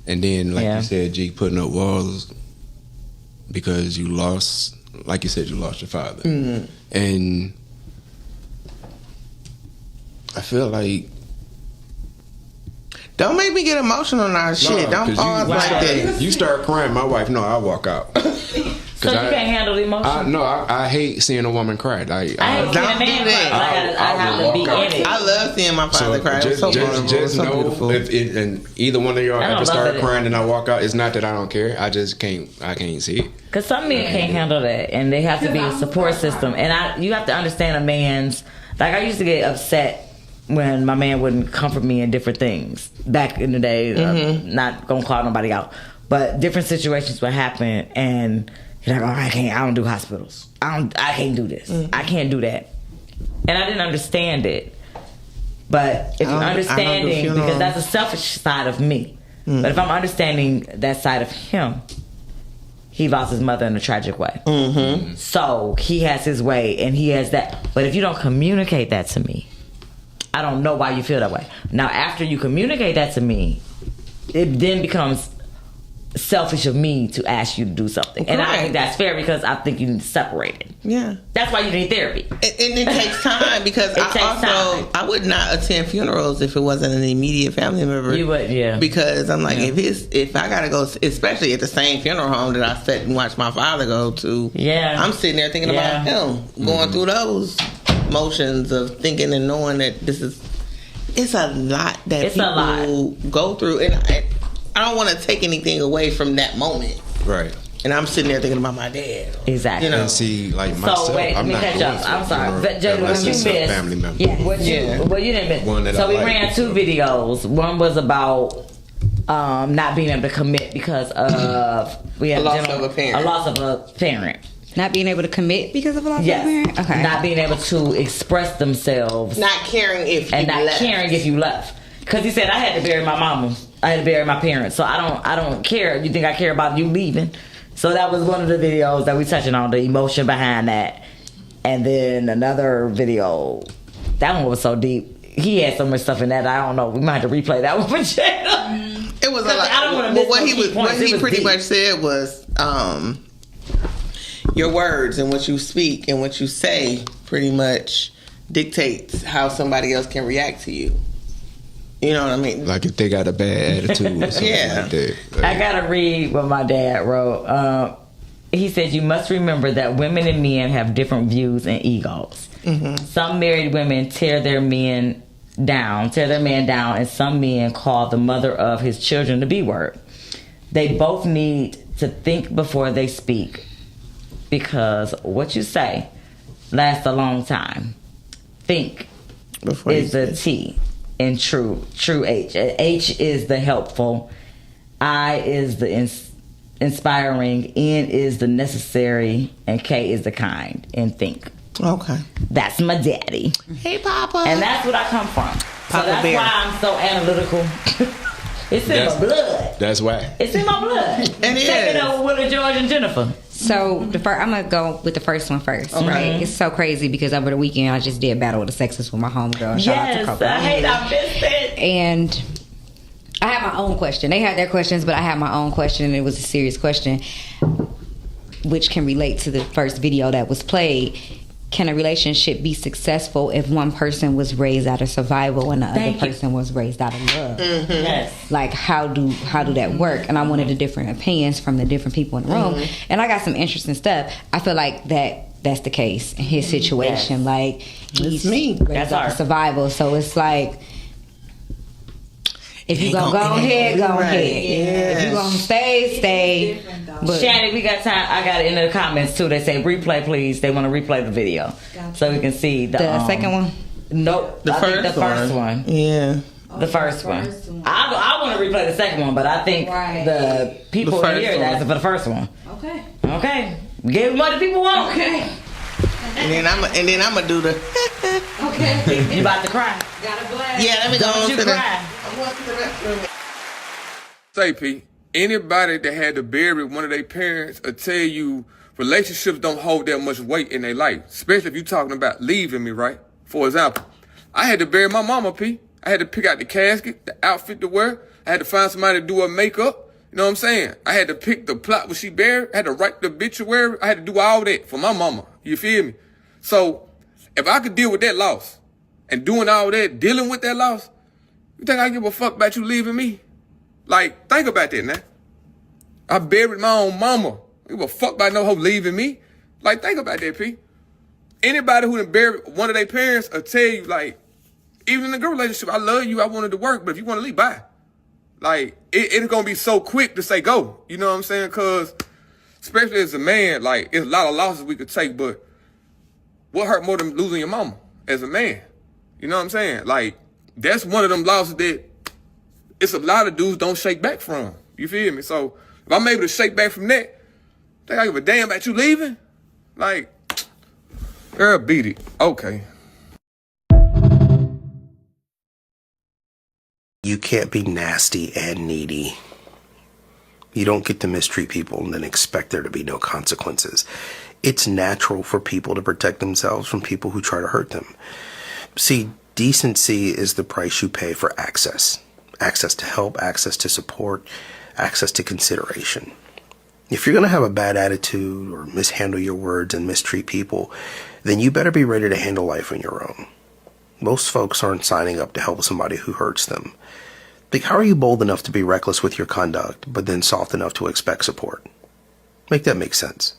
And then, like you said, G, putting up walls because you lost, like you said, you lost your father. Mm-hmm. And I feel like. Don't make me get emotional on our shit. Don't pause like that. You start crying, my wife, no, I walk out. So you can't handle the emotion? I hate seeing a woman cry. I hate seeing a man cry. I have to be in it. I love seeing my father cry. It's so vulnerable. Just so know beautiful. if and either one of y'all ever start crying and I walk out, it's not that I don't care. I just can't. I can't see it. Because some men can't handle that, and they have to be a support system. And you have to understand a man's. Like, I used to get upset when my man wouldn't comfort me in different things back in the day. Not gonna call nobody out, but different situations would happen, and he's like, "Oh, I don't do hospitals. I can't do this. I can't do that." And I didn't understand it. But if you're understanding, because that's a selfish side of me. But if I'm understanding that side of him, he lost his mother in a tragic way. So he has his way, and he has that. But if you don't communicate that to me, I don't know why you feel that way. Now, after you communicate that to me, it then becomes selfish of me to ask you to do something. And I think that's fair because I think you need to separate it. Yeah. That's why you need therapy. And it takes time because I would not attend funerals if it wasn't an immediate family member. You would, yeah. Because I'm like, if I gotta go, especially at the same funeral home that I sat and watched my father go to, I'm sitting there thinking about him, going through those motions of thinking and knowing that it's a lot that people go through, and I don't want to take anything away from that moment. Right. And I'm sitting there thinking about my dad. Exactly. You know? And see, like myself, so wait, I'm not going I'm sorry. Jayda, unless you it's missed. a family member. Well, you didn't miss. So we ran 2 videos. One was about not being able to commit because of a loss of a parent. Not being able to commit because of a loss of a parent? Okay. Not being able to express themselves. Not caring if you left. Because he said, I had to bury my mama. I had to bury my parents. So I don't care. You think I care about you leaving? So that was one of the videos that we touching on, the emotion behind that. And then another video, that one was so deep. He had so much stuff in that. I don't know. We might have to replay that one for Jayda. It was a lot. I don't want to miss what he pretty much said was, your words and what you speak and what you say pretty much dictates how somebody else can react to you. You know what I mean? Like if they got a bad attitude or something like that. Like, I gotta read what my dad wrote. He said, you must remember that women and men have different views and egos. Some married women tear their man down, and some men call the mother of his children the B word. They both need to think before they speak, because what you say lasts a long time. Think before is the T in true H. H is the helpful, I is the inspiring, N is the necessary, and K is the kind in think. Okay. That's my daddy. Hey, Papa. And that's what I come from. So that's why I'm so analytical. It's in my blood. That's why. It's in my blood. And Take it over Willie, George, and Jennifer. So I'm gonna go with the first one first. Right? It's so crazy because over the weekend I just did Battle with the Sexes with my homegirl. Shout out to Coco. I missed it. And I had my own question. They had their questions, but I had my own question, and it was a serious question, which can relate to the first video that was played. Can a relationship be successful if one person was raised out of survival and the other person was raised out of love? Yes. Like how do that work? And I wanted the different opinions from the different people in the room. And I got some interesting stuff. I feel like that's the case in his situation. Like he's raised out of survival, so it's like, if you gonna go ahead, go ahead. If you gonna stay. But Shannon, we got time. I got it in the comments too. They say replay, please. They want to replay the video so we can see the second one. Nope, the first one. Yeah, the first one. I want to replay the second one, but I think the people in here are asking for the first one. Okay. Give what the people want. Okay. And then I'm gonna do the. Okay. You about to cry? Gotta blast. Yeah, let me go. Don't you cry. I'm going to the restroom. Say, P, anybody that had to bury one of their parents will tell you relationships don't hold that much weight in their life, especially if you're talking about leaving me, right? For example, I had to bury my mama, P. I had to pick out the casket, the outfit to wear. I had to find somebody to do her makeup. You know what I'm saying? I had to pick the plot where she buried. I had to write the obituary. I had to do all that for my mama. You feel me? So if I could deal with that loss, and doing all that, dealing with that loss, you think I give a fuck about you leaving me? Like, think about that, man. I buried my own mama. I give a fuck about no hoe leaving me. Like, think about that, P. Anybody who done buried one of their parents will tell you, like, even in a good relationship, I love you, I wanted to work, but if you want to leave, bye. Like, it's going to be so quick to say go. You know what I'm saying? Because, especially as a man, like, it's a lot of losses we could take, but what hurt more than losing your mama as a man? You know what I'm saying? Like, that's one of them losses that it's a lot of dudes don't shake back from. You feel me? So, if I'm able to shake back from that, think I give a damn about you leaving? Like, girl, beat it. Okay. You can't be nasty and needy. You don't get to mistreat people and then expect there to be no consequences. It's natural for people to protect themselves from people who try to hurt them. See, decency is the price you pay for access. Access to help, access to support, access to consideration. If you're going to have a bad attitude or mishandle your words and mistreat people, then you better be ready to handle life on your own. Most folks aren't signing up to help somebody who hurts them. Like, how are you bold enough to be reckless with your conduct, but then soft enough to expect support? Make that make sense.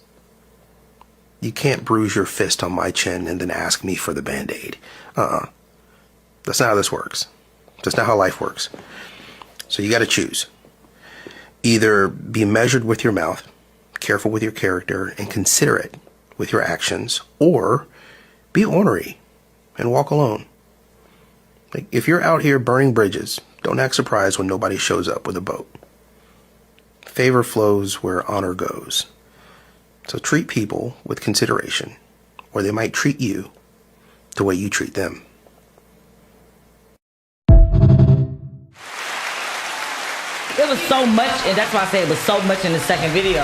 You can't bruise your fist on my chin and then ask me for the Band-Aid. That's not how this works. That's not how life works. So you got to choose. Either be measured with your mouth, careful with your character, and considerate with your actions, or be ornery and walk alone. Like, if you're out here burning bridges, don't act surprised when nobody shows up with a boat. Favor flows where honor goes. So treat people with consideration, or they might treat you the way you treat them. It was so much, and that's why I say it was so much in the second video.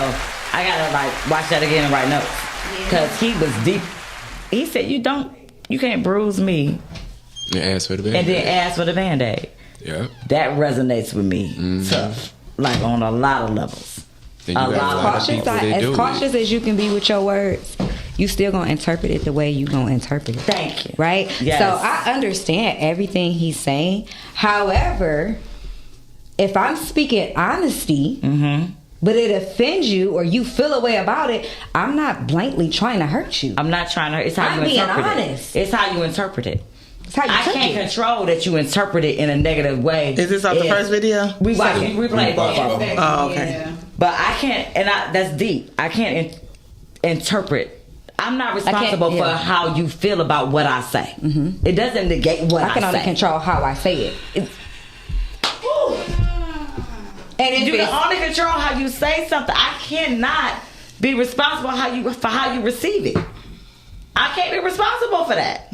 I gotta like watch that again and write notes, because he was deep. He said, you can't bruise me and ask for the Band-Aid. And then ask for the Band-Aid. Yeah, that resonates with me tough, like on a lot of levels. As cautious as you can be with your words, you still gonna interpret it the way you gonna interpret it. Thank you. Right? Yes. So I understand everything he's saying. However, if I'm speaking honesty, but it offends you or you feel a way about it, I'm not blankly trying to hurt you. I'm not trying to hurt. It's how you interpret it. It's how you interpret it. I can't control that you interpret it in a negative way. Is this off the first video? We played both of them. Oh, okay. Yeah. But I can't, and that's deep. I can't interpret. I'm not responsible for how you feel about what I say. It doesn't negate what I say. I can only control how I say it. And you can only control how you say something. I cannot be responsible for how you receive it. I can't be responsible for that.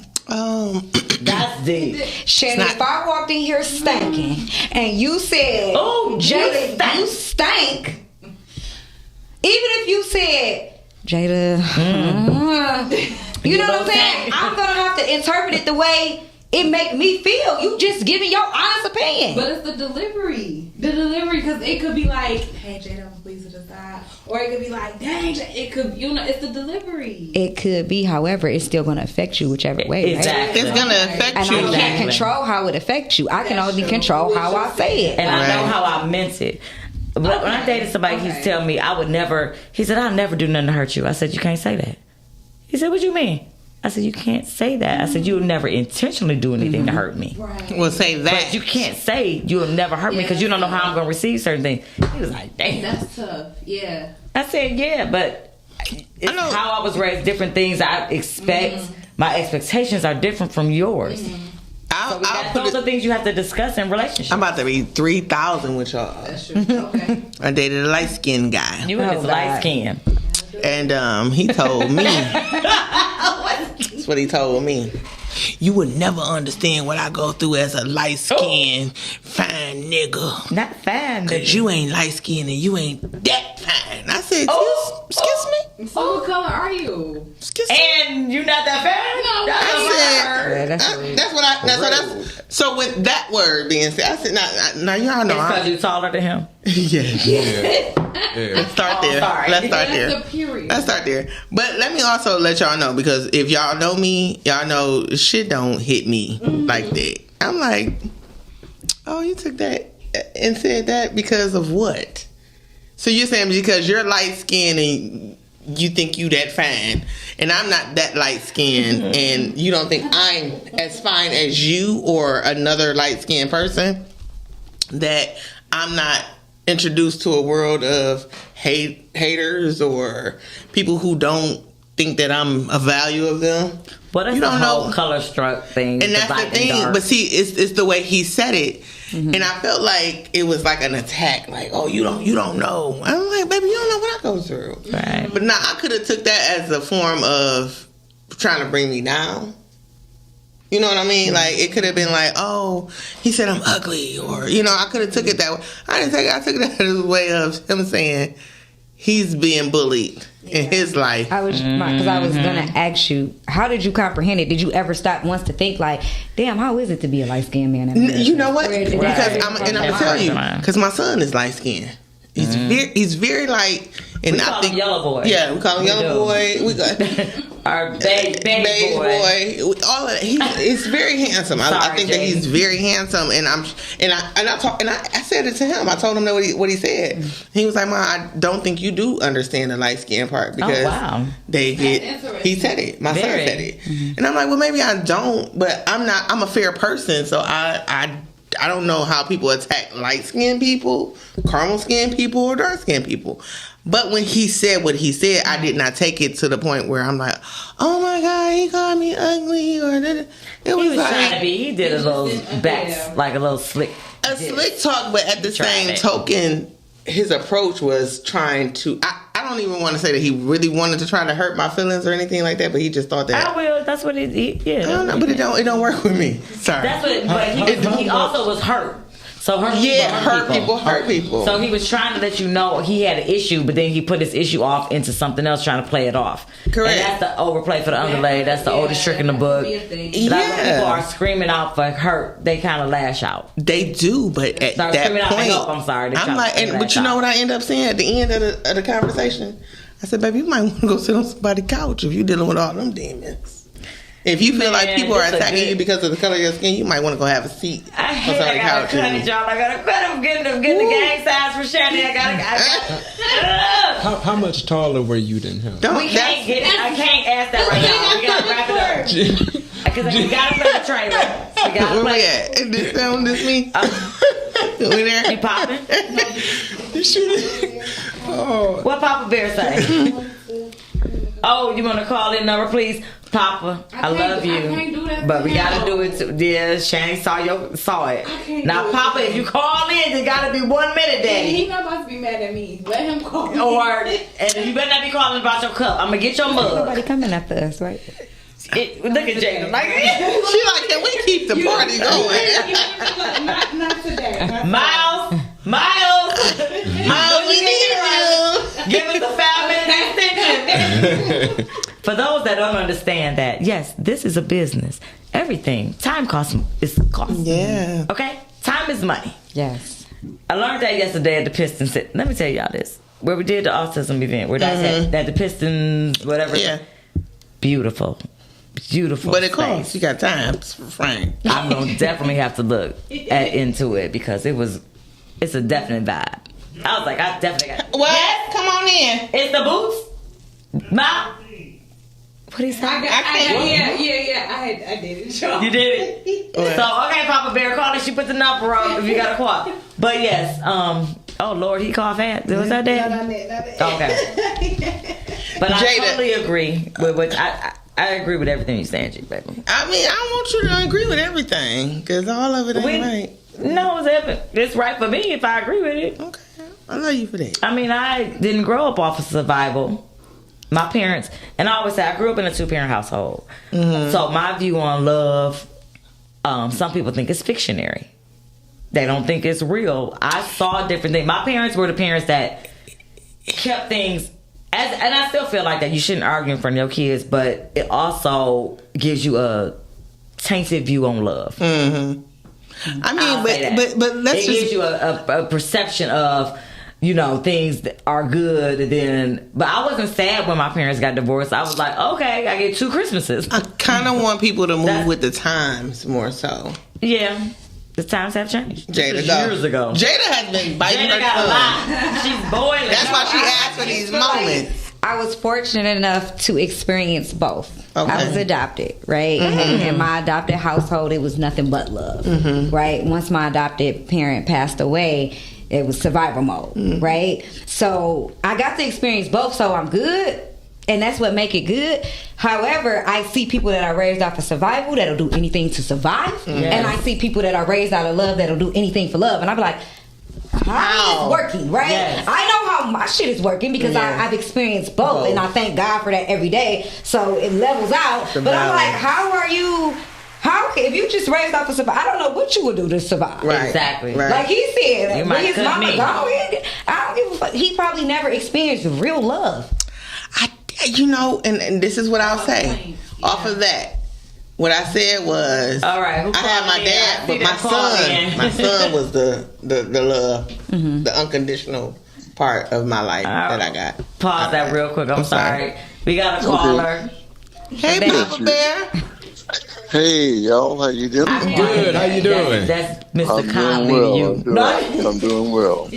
That's deep. Shannon, if I walked in here stinking and you said, "Oh, Jayda, you stink," even if you said, "Jayda," you know what I'm saying? I'm gonna have to interpret it the way it make me feel. You just giving your honest opinion. But it's the delivery. Because it could be like, "Hey, Jayda, I'm pleased to decide," or it could be like, "Dang, it could," it's the delivery. It could be, however, it's still going to affect you whichever way. Exactly. Right? It's going to affect you. And I can't control how it affects you. I can only control how I say it. And I know how I meant it. But when I dated somebody, he's telling me he said, "I'll never do nothing to hurt you." I said, "You can't say that." He said, "What you mean?" I said, "You can't say that." I said, "You'll never intentionally do anything to hurt me." Right. Well, say that. But you can't say you'll never hurt me because you don't know how I'm going to receive certain things. He was like, "Damn." That's tough. Yeah. I said, "Yeah, but it's how I was raised. Different things I expect. My expectations are different from yours. Those are things you have to discuss in relationships." I'm about to be 3,000 with y'all. That's true. Okay. I dated a light-skinned guy. You and his light skin. And he told me, that's what he told me. "You would never understand what I go through as a light-skinned, fine nigga. Not fine, because you ain't light-skinned and you ain't that fine." I said, excuse me? So what color are you? Excuse me? And you not that fast? So with that word being said, I said, now y'all know. It's because you taller than him. Yeah. Let's start there. Let's start there. That's a period. Let's start there. But let me also let y'all know, because if y'all know me, y'all know shit don't hit me like that. I'm like, oh, you took that and said that because of what? So you're saying because you're light skinned and you think you that fine, and I'm not that light skinned, and you don't think I'm as fine as you or another light skinned person, that I'm not introduced to a world of haters or people who don't think that I'm a value of them. But it's you don't whole know color struck thing, and that's the thing. But see, it's the way he said it, and I felt like it was like an attack. Like, oh, you don't know. I'm like, baby, you don't know what I go through. Right. But now I could have took that as a form of trying to bring me down. You know what I mean? Like, it could have been like, oh, he said I'm ugly, or I could have took it that way. I didn't take it. I took it as a way of him saying he's being bullied in his life. Because I was gonna ask you, how did you comprehend it? Did you ever stop once to think like, damn, how is it to be a light skinned man? You know what? Because I'm gonna tell you, because my son is light skinned. He's very light, and we call him Yellow Boy. Yeah, we call him Yellow Boy. We got our baby boy. All of that. He's very handsome. I think that he's very handsome, and I said it to him. I told him that what he said. He was like, "Mom, I don't think you do understand the light skin part because they get." He said it. My son said it, and I'm like, "Well, maybe I don't, but I'm not. I'm a fair person, so I don't know how people attack light-skinned people, caramel-skinned people, or dark-skinned people." But when he said what he said, I did not take it to the point where I'm like, oh my God, he called me ugly. Or it was like, trying to be. He did a little like a little slick. A slick talk, but at the same token, his approach was trying to. I don't even want to say that he really wanted to try to hurt my feelings or anything like that, but he just thought that. I will. That's what he yeah. I don't know, but it don't work with me. Sorry. That's what. But he also was hurt. So hurt people. So he was trying to let you know he had an issue, but then he put his issue off into something else, trying to play it off. Correct. And that's the overplay for the underlay. That's the oldest trick in the book. When people are screaming out for hurt, they kind of lash out. They do, but at that point, help, I'm sorry. I'm like, but you know what I end up saying at the end of the conversation? I said, baby, you might want to go sit on somebody's couch if you're dealing with all them demons. If you feel like people are attacking you because of the color of your skin, you might want to go have a seat on somebody's couch. I gotta quit. I'm getting the gang signs for Shandy. I gotta. How much taller were you than him? I can't ask that right now. We gotta wrap it up. Because we gotta play the trailer. We gotta play. Where we at? This me? We there? You popping? Oh. What Papa Bear say? Oh, you want to call in number, please? Papa, I love you. I can't do that, but we gotta do it too. Yeah, Shane saw it. Now, Papa, if you call in, it gotta be 1 minute, Daddy. He not about to be mad at me. Let him call. And you better not be calling about your cup. I'm gonna get your mug. Nobody coming after us, right? Look at Jayda. Like, she like, can we keep the party going? Not today. Miles, we need you. Give us a 5-minute extension. For those that don't understand that, yes, this is a business. Everything, time is cost. Yeah. Okay? Time is money. Yes. I learned that yesterday at the Pistons. Let me tell y'all this. Where we did the autism event, where that the Pistons, whatever. Yeah. Beautiful. But it costs. You got time, Frank. I'm going to definitely have to look into it because it's a definite vibe. I was like, I definitely got it. What? Yes. Come on in. It's the boots? Ma? What he say? Yeah. I did it. You did it? So, okay, Papa Bear, call it. She put the number on if you got a call. But yes, oh Lord, he coughed fast. Was that that? No, not that. Okay. But I totally agree with what I agree with everything you're saying, G, baby. I mean, I want you to agree with everything because all of it ain't right. No, it's right for me if I agree with it. Okay. I love you for that. I mean, I didn't grow up off of survival. My parents, and I always say I grew up in a 2-parent household. Mm-hmm. So my view on love, some people think it's fictionary. They don't think it's real. I saw different things. My parents were the parents that kept things and I still feel like that you shouldn't argue in front of your kids, but it also gives you a tainted view on love. Mm-hmm. I mean, but let's it gives you a perception of, you know, things that are good. And then, but I wasn't sad when my parents got divorced. I was like, okay, I get 2 Christmases. I kind of want people to move with the times more so. Yeah. The times have changed. Jayda, years ago. Jayda has been biting her tongue. She's boiling. That's why she asked for these moments. I was fortunate enough to experience both. Okay. I was adopted, right? And in my adopted household, it was nothing but love, right? Once my adopted parent passed away, it was survival mode, right? So I got to experience both, so I'm good. And that's what make it good. However, I see people that are raised off of survival that'll do anything to survive. Yes. And I see people that are raised out of love that'll do anything for love. And I'm like, how is this working, right? Yes. I know how my shit is working because I've experienced both. And I thank God for that every day. So it levels out. But I'm like, how are you... if you just raised off of survival, I don't know what you would do to survive. Right. Exactly. Right. Like he said, when his mama me. gone, I don't give a fuck. He probably never experienced real love. You know, and this is what I'll say. Off of that, what I said was, all right, I had my dad, but my son was the love, the unconditional part of my life that I got. Pause that real quick. I'm sorry. We got a caller. Hey, Papa Bear. Hey, y'all. How you doing? I'm good. How you doing? That's Mr. Conley. I'm doing well.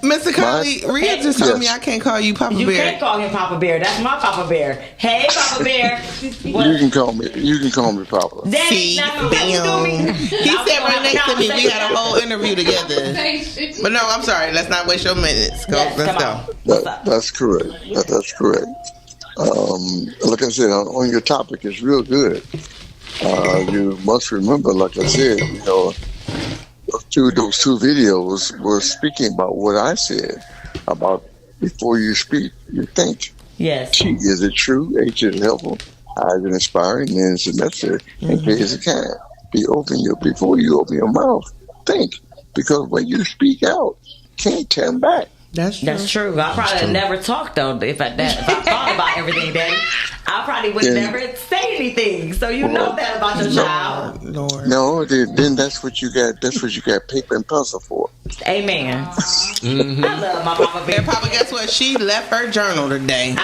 Mr. Conley, Rhea just told me I can't call you Papa Bear. You can't call him Papa Bear. That's my Papa Bear. Hey, Papa Bear. You can call me Papa. See, bam. He sat right next to me. We had a whole interview together. But no, I'm sorry. Let's not waste your minutes. Let's go. That's correct. That's correct. Like I said, on your topic, it's real good. You must remember, like I said, you know, those two videos were speaking about what I said about before you speak, you think. Yes. T, is it true? H, is it helpful? I, is it inspiring? N, is it necessary? And K, is it kind? Before you open your mouth, think. Because when you speak out, can't turn back. That's true. I probably never talked though if I thought about everything, Daddy. I probably would never say anything. So you know that about your child. No, then that's what you got. That's what you got paper and pencil for. Amen. I love my Papa Bear. And Papa, guess what? She left her journal today.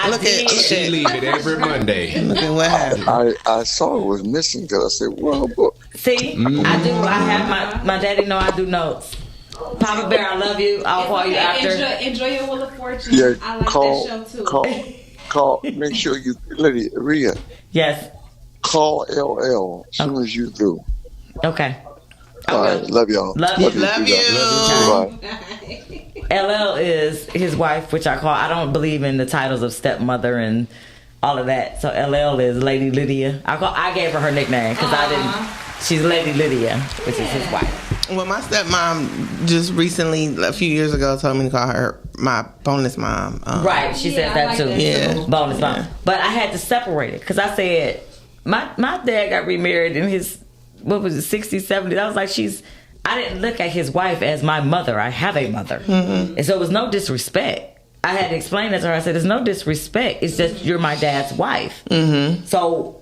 She leave it every Monday. Look at what happened. I saw it was missing because I said, "Well, book." See, I do. I have my daddy know I do notes. Papa Bear, I love you. I'll call you after. Enjoy your Wheel of Fortune. Yeah, I like that show too. Call. Make sure you, Lady Rhea. Yes. Call LL as soon as you do. Okay. All right. Love y'all. Love you. Bye. LL is his wife, which I call. I don't believe in the titles of stepmother and all of that. So LL is Lady Lydia. I gave her nickname because I didn't. She's Lady Lydia, which is his wife. Well, my stepmom just recently, a few years ago, told me to call her my bonus mom. Right, she said that too. Yeah, bonus mom. But I had to separate it because I said my dad got remarried in his 60s, 70s. I was like, I didn't look at his wife as my mother. I have a mother, and so it was no disrespect. I had to explain that to her. I said, "It's no disrespect. It's just you're my dad's wife." So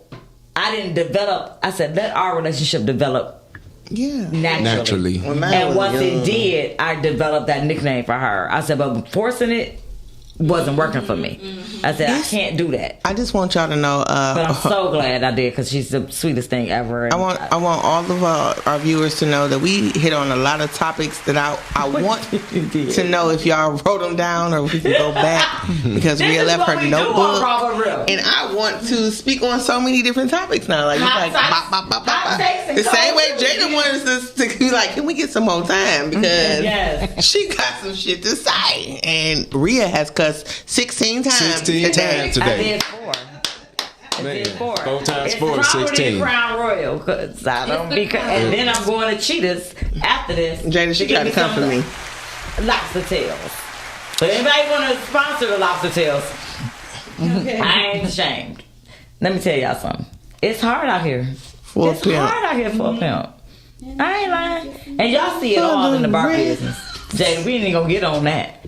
I didn't develop. I said, let our relationship develop. Yeah, naturally. And once it did, I developed that nickname for her. I said, but forcing it wasn't working for me. I said, I can't do that. I just want y'all to know. But I'm so glad I did because she's the sweetest thing ever. I want all of our viewers to know that we hit on a lot of topics that I want to know if y'all wrote them down or if we can go back because Rhea left her notebook. And I want to speak on so many different topics now. Like, the same way Jayda wanted us to be like, can we get some more time? Because she got some shit to say. And Rhea has cussed 16 times. 16 times today. I did 4. 4 times 4 is 16. Crown Royal, cause I don't and then I'm going to Cheetah's after this. Jayda, she got to come for me. Lobster tails. So anybody want to sponsor the lobster tails? Okay. I ain't ashamed. Let me tell y'all something. It's hard out here. For a pimp. I ain't lying. And y'all see it all in the bar business. Jay, we ain't gonna get on that.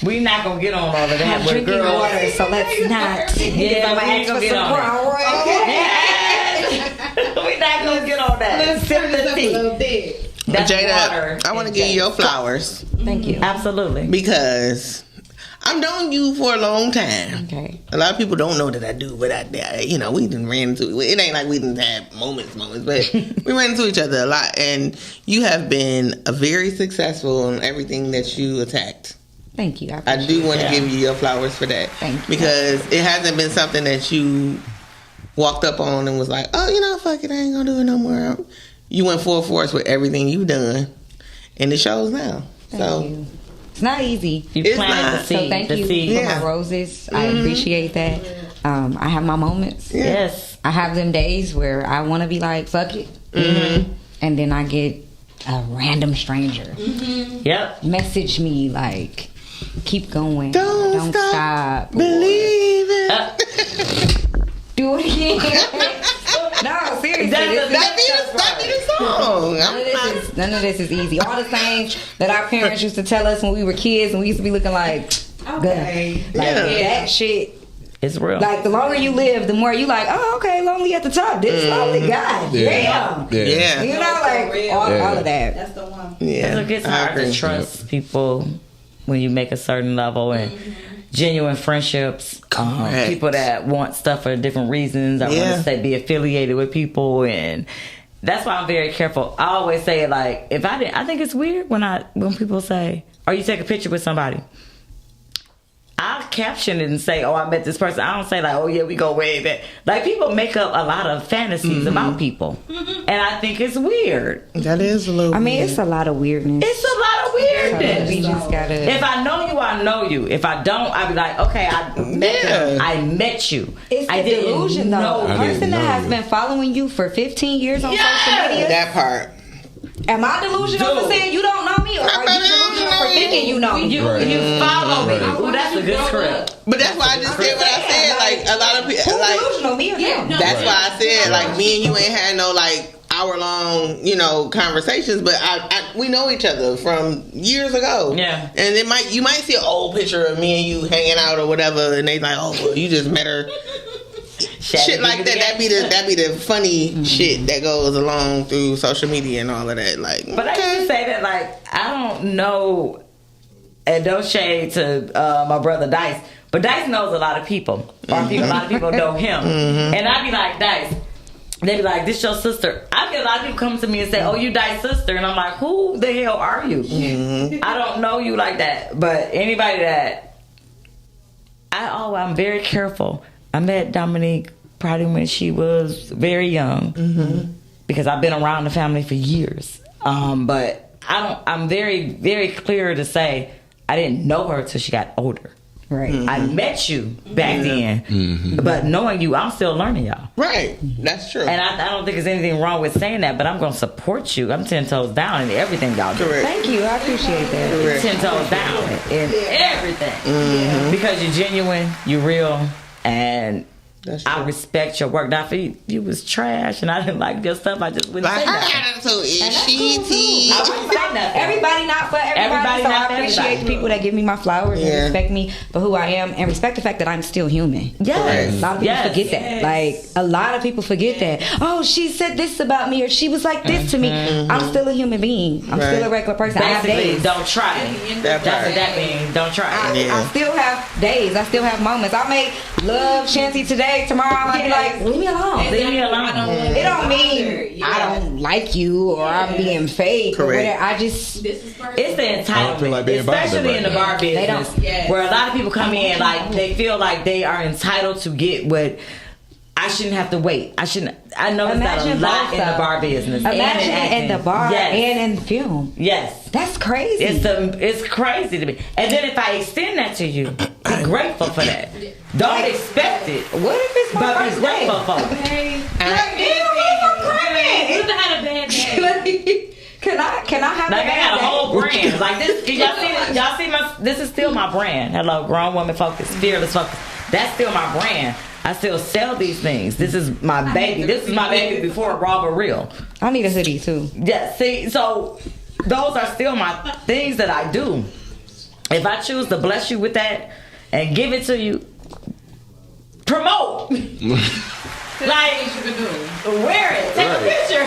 We not gonna get on all of that. I'm with drinking girls. water, so let's not. Yeah, I'm we ain't gonna get on that. We not gonna get on that. Let's turn this up a little bit. That's Jada, water. I want to give you your flowers. Thank you. Absolutely. Because I've known you for a long time. Okay. A lot of people don't know that I do, but we done ran into it. It ain't like we didn't have moments, but we ran into each other a lot. And you have been very successful in everything that you attacked. Thank you. I do want to give you your flowers for that. Thank you. Because it hasn't been something that you walked up on and was like, oh, fuck it, I ain't gonna do it no more. You went full force with everything you've done, and it shows now. Thank you. It's not easy. You planted the seed. So thank you for my roses. I appreciate that. I have my moments. Yes. I have them days where I want to be like, fuck it. Mm-hmm. And then I get a random stranger. Yep. Message me like, keep going. Don't stop. Believe it. Do it again. No, seriously. That be the song. None of this is easy. All the things that our parents used to tell us when we were kids and we used to be looking like, Okay. that shit. It's real. Like, the longer you live, the more you like, oh, okay, lonely at the top. This lonely guy. Yeah. Yeah. You know, like, all of that. That's the one. Yeah. It gets hard to trust people when you make a certain level and genuine friendships. People that want stuff for different reasons. I want to say be affiliated with people, and that's why I'm very careful. I always say, like, I think it's weird when people say, "Or you take a picture with somebody." I'll caption it and say, "Oh, I met this person." I don't say like, "Oh yeah, we go way back." Like, people make up a lot of fantasies about people, and I think it's weird. That is a little. I mean, it's a lot of weirdness. It's a lot of weirdness. We just gotta. If I know you, I know you. If I don't, I'll be like, okay, I met them. I met you. It's I the delusion, though. A person that has been following you for 15 years on social media. That part. Am I delusional for saying you don't know me, or are you delusional for thinking you know me? You follow me. Ooh, that's a good script. But that's why I just said what I said. Like, a lot of people, Who's like, delusional, me or him? that's why I said, like, me and you ain't had no, like, hour-long, conversations, but we know each other from years ago. Yeah. And you might see an old picture of me and you hanging out or whatever, and they like, oh, well, you just met her. Shit like that. That'd be the funny shit that goes along through social media and all of that. Like, but I used to say that, like, I don't know, and no shade to my brother Dice, but Dice knows a lot of people. Or a lot of people know him. And I'd be like, Dice. They be like, this your sister. I get a lot of people come to me and say, oh, you Dice's sister. And I'm like, who the hell are you? I don't know you like that. But anybody that I'm very careful. I met Dominique probably when she was very young, because I've been around the family for years. But I'm very, very clear to say I didn't know her till she got older. Right. I met you back then, but knowing you, I'm still learning y'all. Right. That's true. And I don't think there's anything wrong with saying that, but I'm going to support you. I'm 10 toes down in everything y'all do. Correct. Thank you. I appreciate that. Correct. 10 toes down in everything. Because you're genuine, you're real, and I respect your work. Now, if you was trash and I didn't like your stuff, I just wouldn't say that. So is she I wouldn't say nothing. Everybody not for everybody, so not I appreciate everybody. the people that give me my flowers and respect me for who I am and respect the fact that I'm still human. Yes. A lot of people forget that. Like, a lot of people forget that. Oh, she said this about me, or she was like this to me. I'm still a human being. I'm still a regular person. Basically, I have days. don't try me. That's what that means. Don't try me. I still have days. I still have moments. I may love Shanty today. Tomorrow I'll be like, leave me alone. Leave me alone. It don't mean I don't like you or I'm being fake. Or whatever. I just it's the entitlement. I don't feel like being bothered especially right in the now. bar business, where a lot of people come in like they feel like they are entitled to get what. I shouldn't have to wait. I know it's not a lot in the bar business. Imagine in the bar and in film. Yes. That's crazy. It's crazy to me. And then if I extend that to you, be grateful for that. Don't expect it. What if it's my But first be grateful for it. Can I have like I got a whole brand like this? Y'all see my? This is still my brand. Hello, grown woman focus, fearless focus. That's still my brand. I still sell these things. This is my baby. This is my baby before RawbutReal. I need a hoodie too. Yeah. See, so those are still my things that I do. If I choose to bless you with that and give it to you, promote. Like, wear it, take a picture,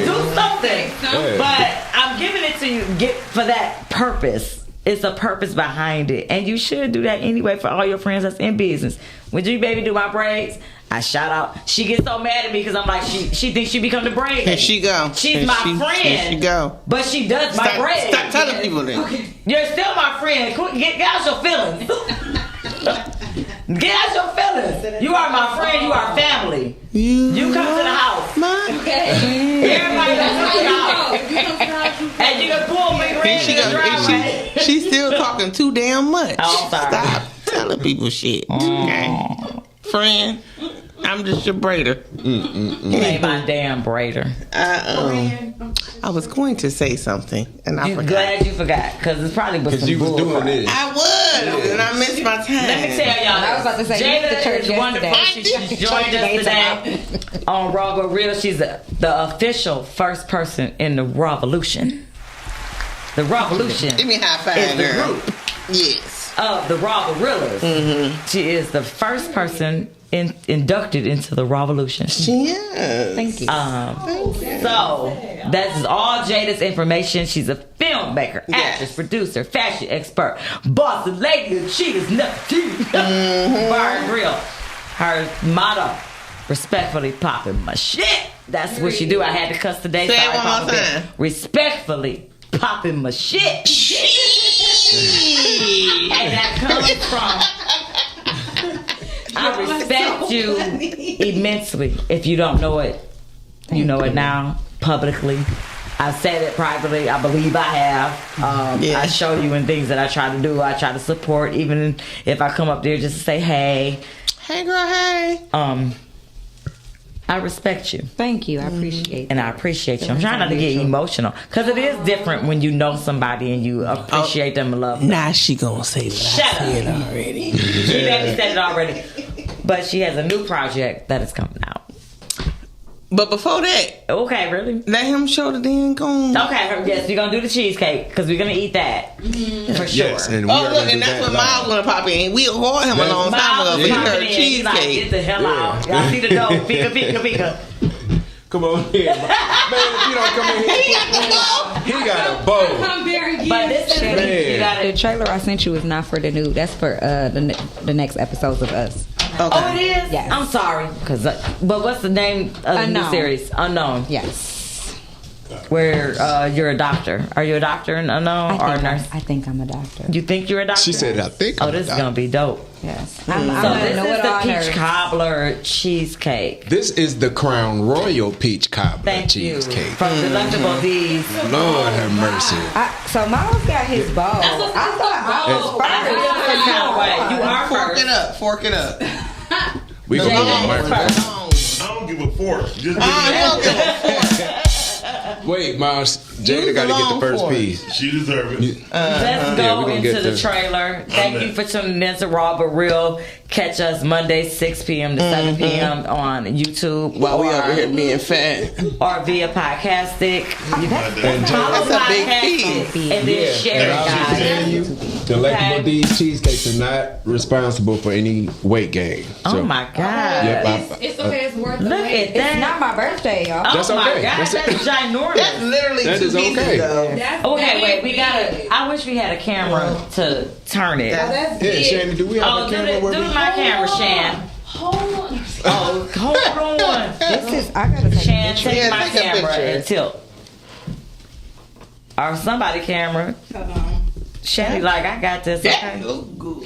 do something. But I'm giving it to you for that purpose. It's a purpose behind it, and you should do that anyway for all your friends that's in business. When G Baby do my braids, I shout out. She gets so mad at me because I'm like, she thinks she become the braid. Here she go. She's my friend. Here she go. But she does my braids. Stop telling people that. Okay. You're still my friend. Get out your feelings. Get out your feelings. You are my friend. You are family. You come to the house. Everybody come to the house. And you can pull me ring in the driveway. She's still talking too damn much. Oh, I'm sorry. Stop telling people shit. Okay. Friend, I'm just your braider. You ain't my damn braider. I was going to say something, and I forgot. Glad you forgot, because it's probably was some bull doing this. I was, and I missed my time. Let me tell y'all. I was about to say, Jayda the church is wonderful. She joined us today on RawbutReal. She's the official first person in the Rawvolution. The Rawvolution. Give me a high five, is the girl. group. Yes. Of the Rawburealers. She is the first person inducted into the Rawvolution. Yes. Thank you. So that is all Jayda's information. She's a filmmaker, actress, producer, fashion expert, boss lady, and she is nothing. Bar and grill. Her motto: respectfully popping my shit. That's what she do. I had to cuss today. Say Sorry, it one more Papa Bear. time. Respectfully popping my shit. And that comes from, I respect you immensely. If you don't know it, you know it now publicly. I've said it privately. I believe I have. I show you in things that I try to do. I try to support, even if I come up there just to say, hey. Hey, girl, hey. I respect you. Thank you. I appreciate it. And I appreciate you. I'm trying not to get emotional, because it is different when you know somebody and you appreciate them and love them. Now she gonna say what Shut I said already. She maybe said it already. But she has a new project that is coming out. But before that, okay, really? Let him show the damn cone. Okay, yes, we're gonna do the cheesecake because we're gonna eat that for sure. Yes, and we are look, and that's what Miles gonna pop in. We called him a long time ago, but he heard cheesecake. Like, get the hell out! Y'all see the dough? Pika, pika, pika. Come on here, man. If you don't come in here, he got a bow. But this is the trailer I sent you is not for the new. That's for the next episodes of Us. Okay. Oh, it is? Yes. I'm sorry. But what's the name of the new series? Unknown. Yes. Where you're a doctor. Are you a doctor in Unknown or a nurse? I think I'm a doctor. You think you're a doctor? She said, I think this is going to be dope. Yes. So this is the peach cobbler cheesecake. This is the Crown Royal peach cobbler cheesecake. From Delectable D's. Lord have mercy. So Miles got his bowl. I thought You are fork it up. Fork it up. We gonna go with Martin. I don't give a fork. Just give me Wait, Miles. Jayda got to get the first piece. She deserves it. Let's go into the trailer. Thank you for tuning in to RawbutReal. Catch us Monday 6 p.m. to 7 p.m. on YouTube. While we over here being fat. Or via Podcastic. Follow Podcastic and then share it, guys. Delectable D's cheesecakes are not responsible for any weight gain. Oh my God. Yep, It's okay, it's worth it. Look at that. It's not my birthday, y'all. That's oh my okay. God, that's ginormous. That's literally that 2 is pieces, okay. though. Okay, wait, we gotta. I wish we had a camera to turn it. That's Yeah, it. Shannon, do we have a camera? Do my camera, Shan. Hold on. Oh, hold on. This is. I gotta take Shan, a picture. take my take a camera picture. and tilt. Or somebody camera. Hold on. Shanny, like, I got this. Okay.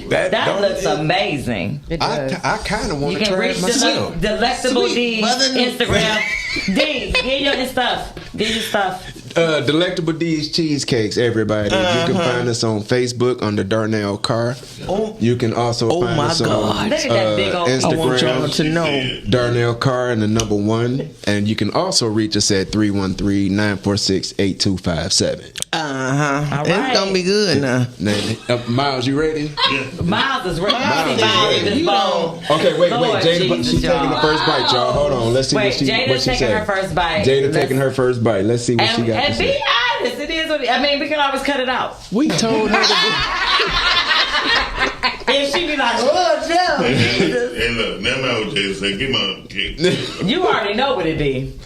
That looks amazing. I kind of want You to can try reach it myself. Delectable Sweet D's mother knew. Instagram. D, get your stuff. Get your stuff. Delectable D's cheesecakes, everybody. You can find us on Facebook under Darnell Carr. You can also find us on Look at that big old Instagram. I want y'all to know. Darnell Carr and the number 1. And you can also reach us at 313-946-8257. All It's right. gonna be good now. Miles, you ready? Miles is ready. Miles is ready. This bowl. Okay, wait. Lord Jayda, Jesus, she's taking the y'all. first bite, y'all. Hold on. Let's see Wait, what she Jada's said. taking her first bite. Jada taking her first bite. Let's see what she got to And say. B.I. honest. It is what I mean, we can always cut it out. We told her to And she be like, oh, Joe. Hey, look, never mind what Jay said. Give my cake. You already know what it be.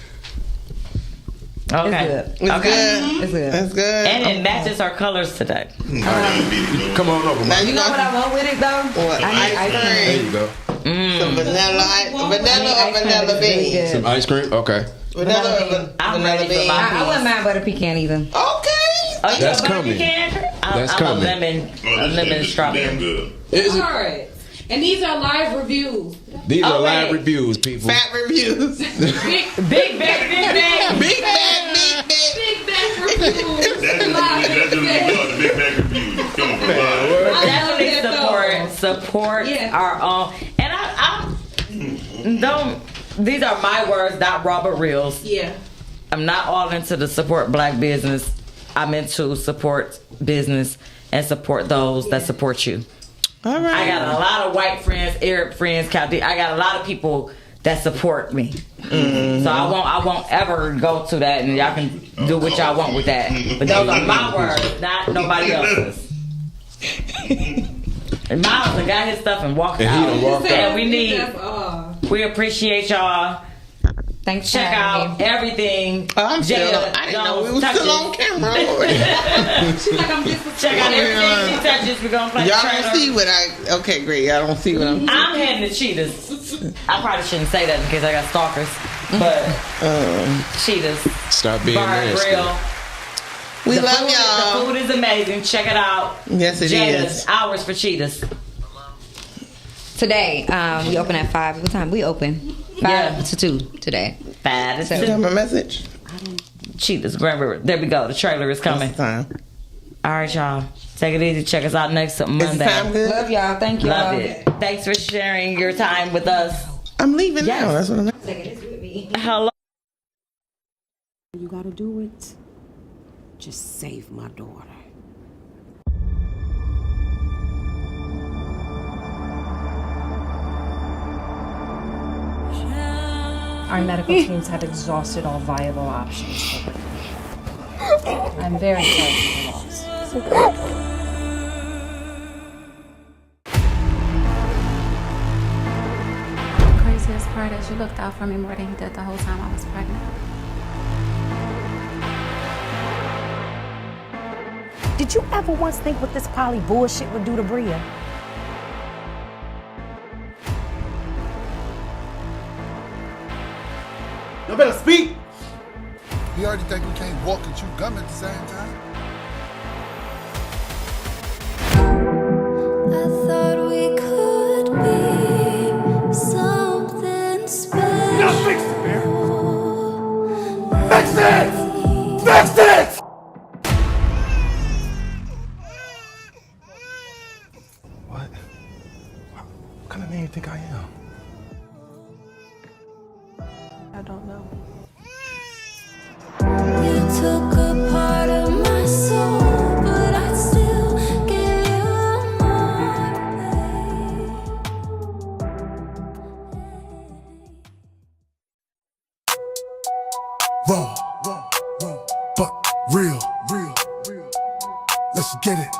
Okay. It's good. It's good. It's good. And it matches our colors today. Come on over, You know what I want with it though? What? I need ice cream. There you go. Some vanilla or vanilla bean. Some ice cream? Okay. Vanilla bean. I wouldn't mind butter pecan either. Okay. Oh, That's coming. I'm coming. a lemon strawberry. Is it? Alright. And these are live reviews. These are live reviews, people. Fat reviews. Big bag reviews. That's the big bag reviews. Come on, Definitely support our own. And I don't. These are my words, not Robert Real's. Yeah. I'm not all into the support black business. I'm into support business and support those that support you. All right. I got a lot of white friends, Arab friends, I got a lot of people that support me. Mm-hmm. So I won't ever go to that, and y'all can do what y'all want with that. But those are my words, not nobody else's. And Miles got his stuff and walked out. And we appreciate y'all. Thanks. Check out everything. I'm Jayda. I didn't know we were still on camera. Check out everything she touches. We're gonna play. Y'all don't see what okay, great. Y'all don't see what I'm heading to Cheetahs. I probably shouldn't say that because I got stalkers. But Cheetahs. Stop being nasty. We love y'all. The food is amazing. Check it out. Yes, it is. Hours for Cheetahs. Today, we open at 5. What time? We open 5 to 2 today. 5 to 2. Send a message. Cheetahs, Grand River. There we go. The trailer is coming. Time. All right, y'all. Take it easy. Check us out next Monday. Is the time good? Love y'all. Thank you. Love it. Thanks for sharing your time with us. I'm leaving now. That's what I'm saying. Hello. You gotta do it. Just save my daughter. Our medical teams have exhausted all viable options for her. I'm very sorry for the loss. The craziest part is you looked out for me more than you did the whole time I was pregnant. Did you ever once think what this poly bullshit would do to Bria? You better speak. You already think we can't walk and chew gum at the same time? I thought we could be something special. Now fix it, man. Fix it! Fix it! What? What kind of man you think I am? I don't know. You took a part of my soul, but I'd still give you more, babe. Raw, but real. Let's get it.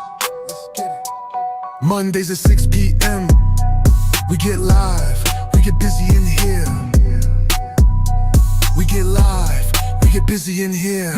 Mondays at 6 p.m. We get live. We get busy in here. We get live. We get busy in here.